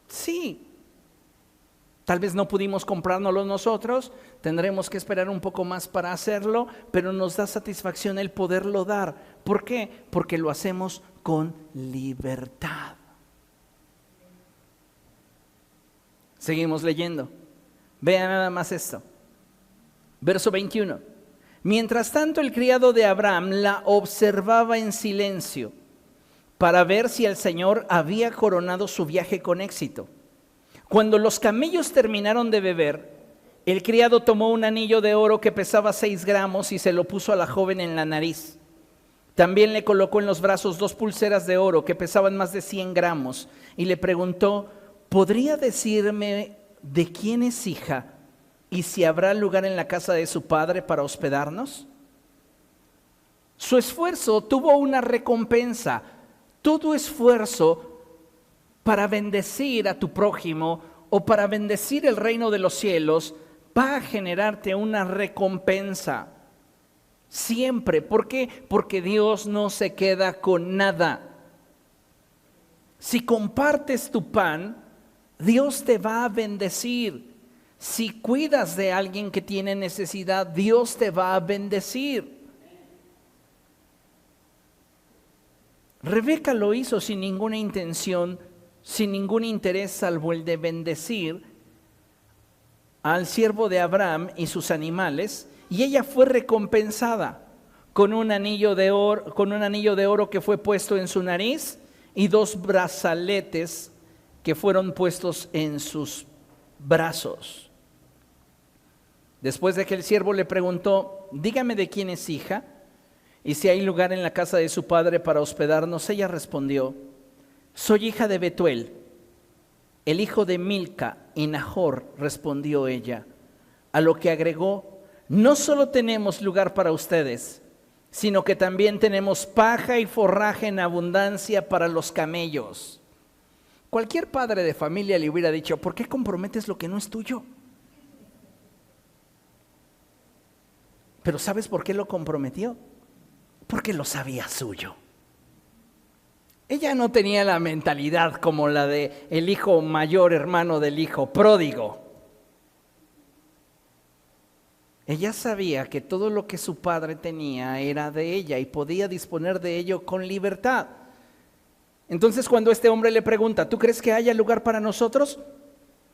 Sí. Tal vez no pudimos comprárnoslo nosotros, tendremos que esperar un poco más para hacerlo, pero nos da satisfacción el poderlo dar. ¿Por qué? Porque lo hacemos con libertad. Seguimos leyendo. Vean nada más esto. Verso 21. Mientras tanto, el criado de Abraham la observaba en silencio para ver si el Señor había coronado su viaje con éxito. Cuando los camellos terminaron de beber, el criado tomó un anillo de oro que pesaba 6 gramos y se lo puso a la joven en la nariz. También le colocó en los brazos 2 pulseras de oro que pesaban más de 100 gramos y le preguntó: ¿podría decirme de quién es hija y si habrá lugar en la casa de su padre para hospedarnos? Su esfuerzo tuvo una recompensa. Todo esfuerzo para bendecir a tu prójimo o para bendecir el reino de los cielos va a generarte una recompensa. Siempre. ¿Por qué? Porque Dios no se queda con nada. Si compartes tu pan, Dios te va a bendecir. Si cuidas de alguien que tiene necesidad, Dios te va a bendecir. Rebeca lo hizo sin ninguna intención, sin ningún interés salvo el de bendecir al siervo de Abraham y sus animales, y ella fue recompensada con un anillo de oro que fue puesto en su nariz y 2 brazaletes que fueron puestos en sus brazos. Después de que el siervo le preguntó: dígame de quién es hija y si hay lugar en la casa de su padre para hospedarnos, ella respondió: soy hija de Betuel, el hijo de Milca y Nahor. Respondió ella, a lo que agregó: no solo tenemos lugar para ustedes, sino que también tenemos paja y forraje en abundancia para los camellos. Cualquier padre de familia le hubiera dicho: ¿por qué comprometes lo que no es tuyo? Pero ¿sabes por qué lo comprometió? Porque lo sabía suyo. Ella no tenía la mentalidad como la de el hijo mayor, hermano del hijo pródigo. Ella sabía que todo lo que su padre tenía era de ella y podía disponer de ello con libertad. Entonces, cuando este hombre le pregunta: ¿tú crees que haya lugar para nosotros?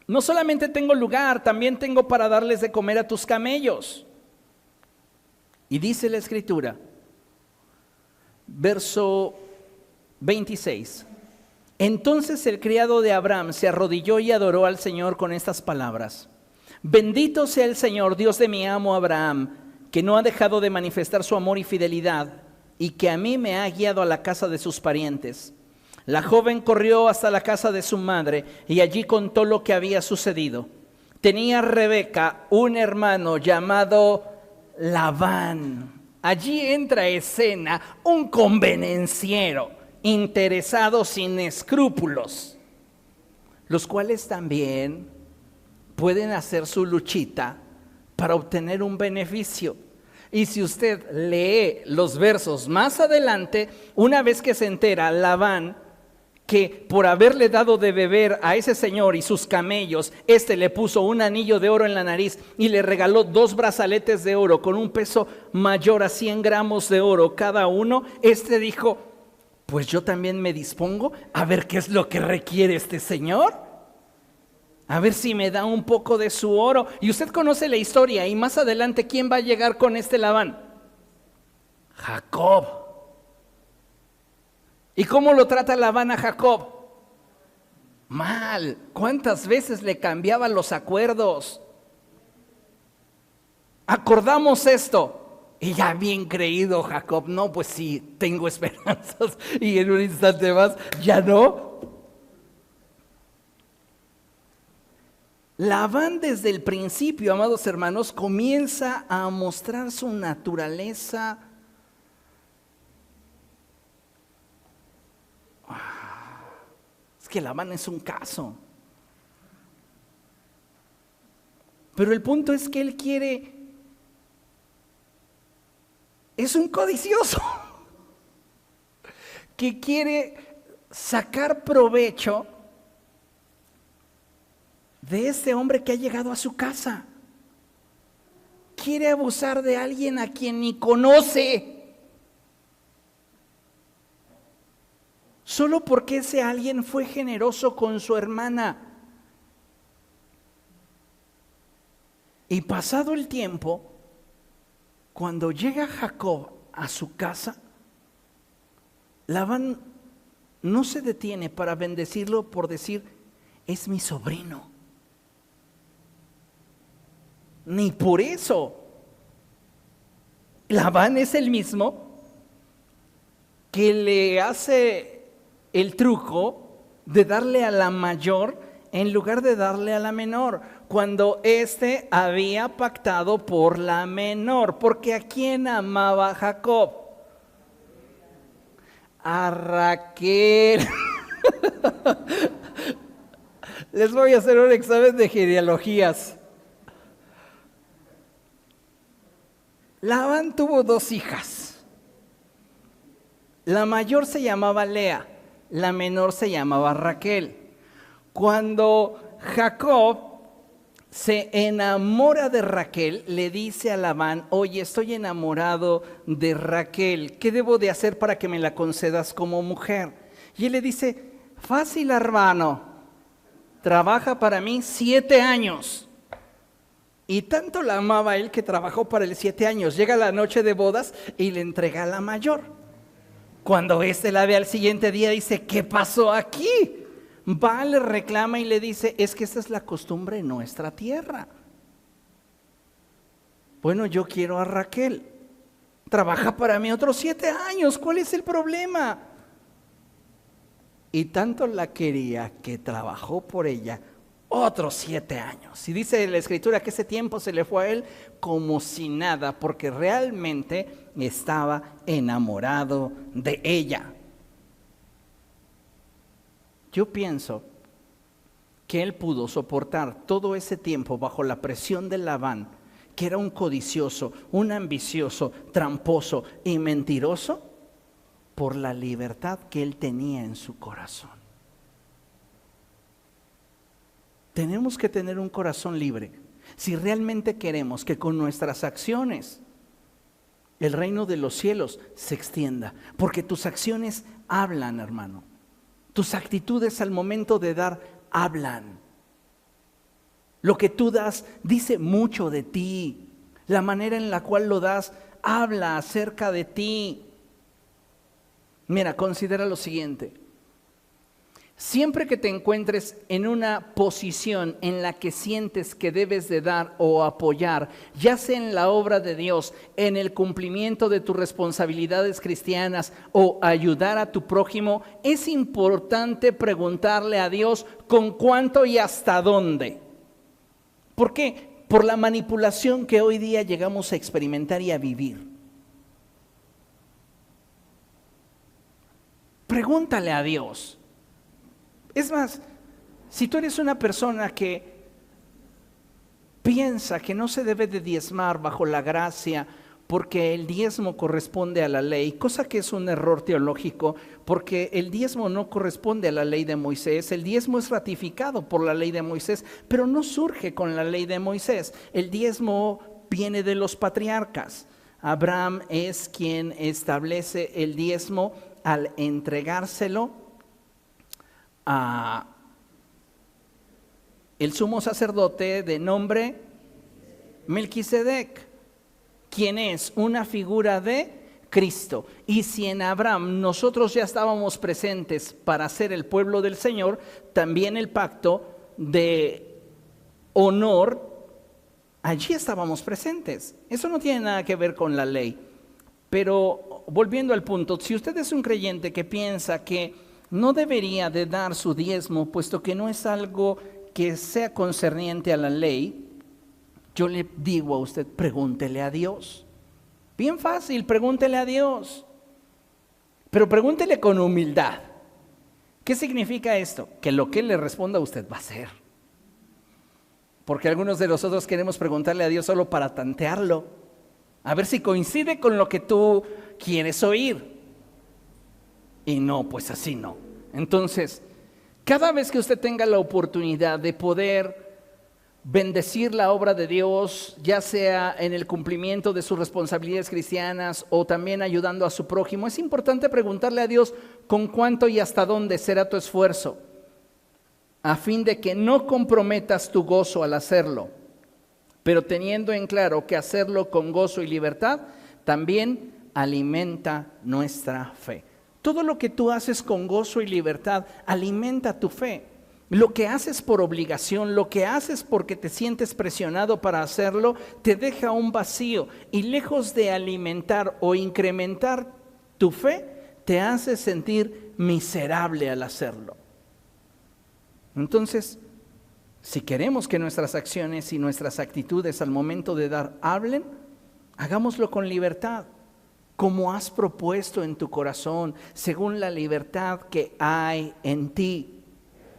No solamente tengo lugar, también tengo para darles de comer a tus camellos. Y dice la Escritura, verso 26: entonces el criado de Abraham se arrodilló y adoró al Señor con estas palabras: bendito sea el Señor, Dios de mi amo Abraham, que no ha dejado de manifestar su amor y fidelidad, y que a mí me ha guiado a la casa de sus parientes. La joven corrió hasta la casa de su madre y allí contó lo que había sucedido. Tenía Rebeca un hermano llamado Labán. Allí entra a escena un convenenciero, interesado sin escrúpulos, los cuales también pueden hacer su luchita para obtener un beneficio. Y si usted lee los versos más adelante, una vez que se entera Labán que por haberle dado de beber a ese señor y sus camellos, le puso un anillo de oro en la nariz y le regaló 2 brazaletes de oro con un peso mayor a 100 gramos de oro cada uno, dijo: pues yo también me dispongo a ver qué es lo que requiere este señor, a ver si me da un poco de su oro. Y usted conoce la historia, y más adelante, ¿quién va a llegar con Labán? Jacob. ¿Y cómo lo trata Labán a Jacob? Mal. ¿Cuántas veces le cambiaban los acuerdos? Acordamos esto. Y ya bien creído Jacob: no, pues sí, tengo esperanzas. Y en un instante más, ya no. Labán desde el principio, amados hermanos, comienza a mostrar su naturaleza que Labán es un caso. Pero el punto es que él es un codicioso que quiere sacar provecho de este hombre que ha llegado a su casa. Quiere abusar de alguien a quien ni conoce, solo porque ese alguien fue generoso con su hermana. Y pasado el tiempo, cuando llega Jacob a su casa, Labán no se detiene para bendecirlo por decir: es mi sobrino. Ni por eso. Labán es el mismo que le hace el truco de darle a la mayor en lugar de darle a la menor, cuando había pactado por la menor. Porque ¿a quién amaba Jacob? A Raquel. Les voy a hacer un examen de genealogías. Labán tuvo 2 hijas. La mayor se llamaba Lea la menor se llamaba Raquel. Cuando Jacob se enamora de Raquel, le dice a Labán: oye, estoy enamorado de Raquel, ¿qué debo de hacer para que me la concedas como mujer? Y él le dice: fácil, hermano, trabaja para mí 7 años. Y tanto la amaba él que trabajó para él 7 años. Llega la noche de bodas y le entrega a la mayor. Cuando éste la ve al siguiente día, dice: ¿qué pasó aquí? Va, le reclama y le dice: es que esta es la costumbre en nuestra tierra. Bueno, yo quiero a Raquel. Trabaja para mí otros 7 años. ¿Cuál es el problema? Y tanto la quería que trabajó por ella otros 7 años. Y dice la Escritura que ese tiempo se le fue a él como si nada, porque realmente estaba enamorado de ella. Yo pienso que él pudo soportar todo ese tiempo bajo la presión de Labán, que era un codicioso, un ambicioso, tramposo y mentiroso, por la libertad que él tenía en su corazón. Tenemos que tener un corazón libre si realmente queremos que con nuestras acciones el reino de los cielos se extienda, porque tus acciones hablan, hermano. Tus actitudes al momento de dar hablan. Lo que tú das dice mucho de ti. La manera en la cual lo das habla acerca de ti. Mira, considera lo siguiente. Siempre que te encuentres en una posición en la que sientes que debes de dar o apoyar, ya sea en la obra de Dios, en el cumplimiento de tus responsabilidades cristianas o ayudar a tu prójimo, es importante preguntarle a Dios con cuánto y hasta dónde. ¿Por qué? Por la manipulación que hoy día llegamos a experimentar y a vivir. Pregúntale a Dios. Es más, si tú eres una persona que piensa que no se debe de diezmar bajo la gracia porque el diezmo corresponde a la ley, cosa que es un error teológico, porque el diezmo no corresponde a la ley de Moisés, el diezmo es ratificado por la ley de Moisés, pero no surge con la ley de Moisés. El diezmo viene de los patriarcas. Abraham es quien establece el diezmo al entregárselo a el sumo sacerdote de nombre Melquisedec, quien es una figura de Cristo. Y si en Abraham nosotros ya estábamos presentes para ser el pueblo del Señor, también el pacto de honor, allí estábamos presentes. Eso no tiene nada que ver con la ley. Pero volviendo al punto, si usted es un creyente que piensa que no debería de dar su diezmo, puesto que no es algo que sea concerniente a la ley, yo le digo a usted: pregúntele a Dios. Bien fácil, pregúntele a Dios. Pero pregúntele con humildad. ¿Qué significa esto? Que lo que Él le responda a usted va a hacer. Porque algunos de nosotros queremos preguntarle a Dios solo para tantearlo, a ver si coincide con lo que tú quieres oír. Y no, pues así no. Entonces, cada vez que usted tenga la oportunidad de poder bendecir la obra de Dios, ya sea en el cumplimiento de sus responsabilidades cristianas o también ayudando a su prójimo, es importante preguntarle a Dios con cuánto y hasta dónde será tu esfuerzo, a fin de que no comprometas tu gozo al hacerlo, pero teniendo en claro que hacerlo con gozo y libertad también alimenta nuestra fe. Todo lo que tú haces con gozo y libertad alimenta tu fe. Lo que haces por obligación, lo que haces porque te sientes presionado para hacerlo, te deja un vacío. Y lejos de alimentar o incrementar tu fe, te hace sentir miserable al hacerlo. Entonces, si queremos que nuestras acciones y nuestras actitudes al momento de dar hablen, hagámoslo con libertad, como has propuesto en tu corazón, según la libertad que hay en ti.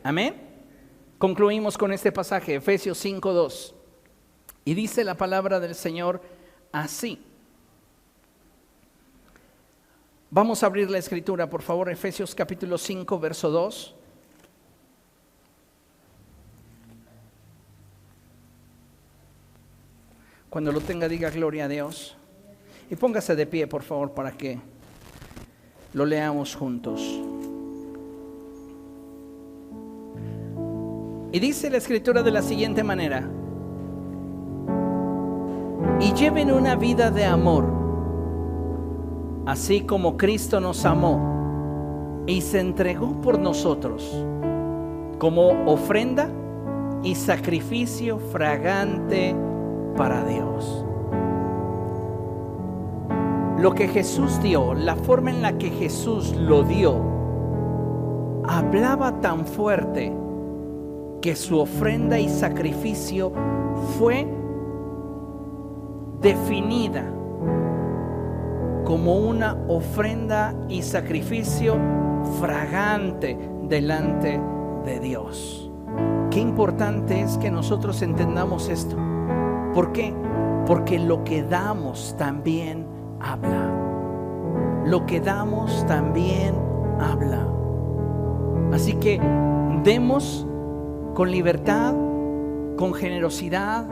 Amén. Concluimos con este pasaje, Efesios 5:2. Y dice la palabra del Señor así: Vamos a abrir la escritura, por favor, Efesios capítulo 5, verso 2. Cuando lo tenga, diga gloria a Dios. Y póngase de pie, por favor, para que lo leamos juntos. Y dice la escritura de la siguiente manera: y lleven una vida de amor, así como Cristo nos amó y se entregó por nosotros como ofrenda y sacrificio fragante para Dios. Lo que Jesús dio, la forma en la que Jesús lo dio, hablaba tan fuerte que su ofrenda y sacrificio fue definida como una ofrenda y sacrificio fragante delante de Dios. Qué importante es que nosotros entendamos esto. ¿Por qué? Porque lo que damos también habla. Lo que damos también habla. Así que demos con libertad, con generosidad,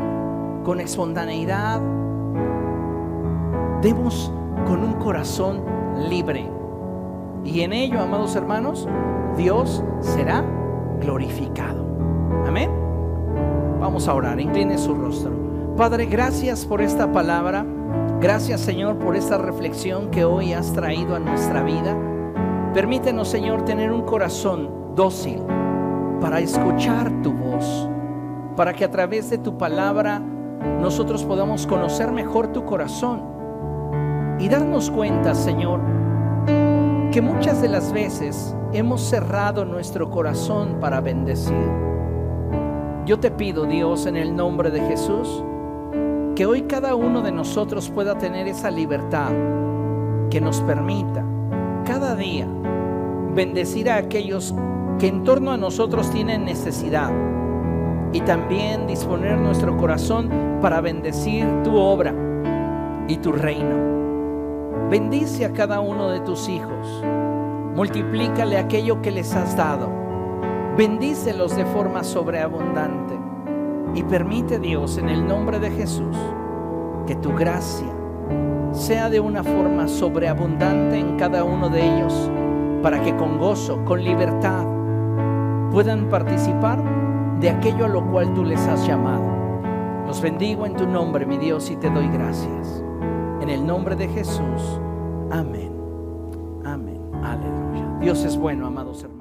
con espontaneidad. Demos con un corazón libre. Y en ello, amados hermanos, Dios será glorificado. Amén. Vamos a orar. Incline su rostro. Padre, gracias por esta palabra. Gracias, Señor, por esta reflexión que hoy has traído a nuestra vida. Permítenos, Señor, tener un corazón dócil para escuchar tu voz, para que a través de tu palabra nosotros podamos conocer mejor tu corazón y darnos cuenta, Señor, que muchas de las veces hemos cerrado nuestro corazón para bendecir. Yo te pido, Dios, en el nombre de Jesús, que hoy cada uno de nosotros pueda tener esa libertad que nos permita cada día bendecir a aquellos que en torno a nosotros tienen necesidad, y también disponer nuestro corazón para bendecir tu obra y tu reino. Bendice a cada uno de tus hijos, multiplícale aquello que les has dado, bendícelos de forma sobreabundante y permite, Dios, en el nombre de Jesús, que tu gracia sea de una forma sobreabundante en cada uno de ellos, para que con gozo, con libertad, puedan participar de aquello a lo cual tú les has llamado. Los bendigo en tu nombre, mi Dios, y te doy gracias. En el nombre de Jesús. Amén. Amén. Aleluya. Dios es bueno, amados hermanos.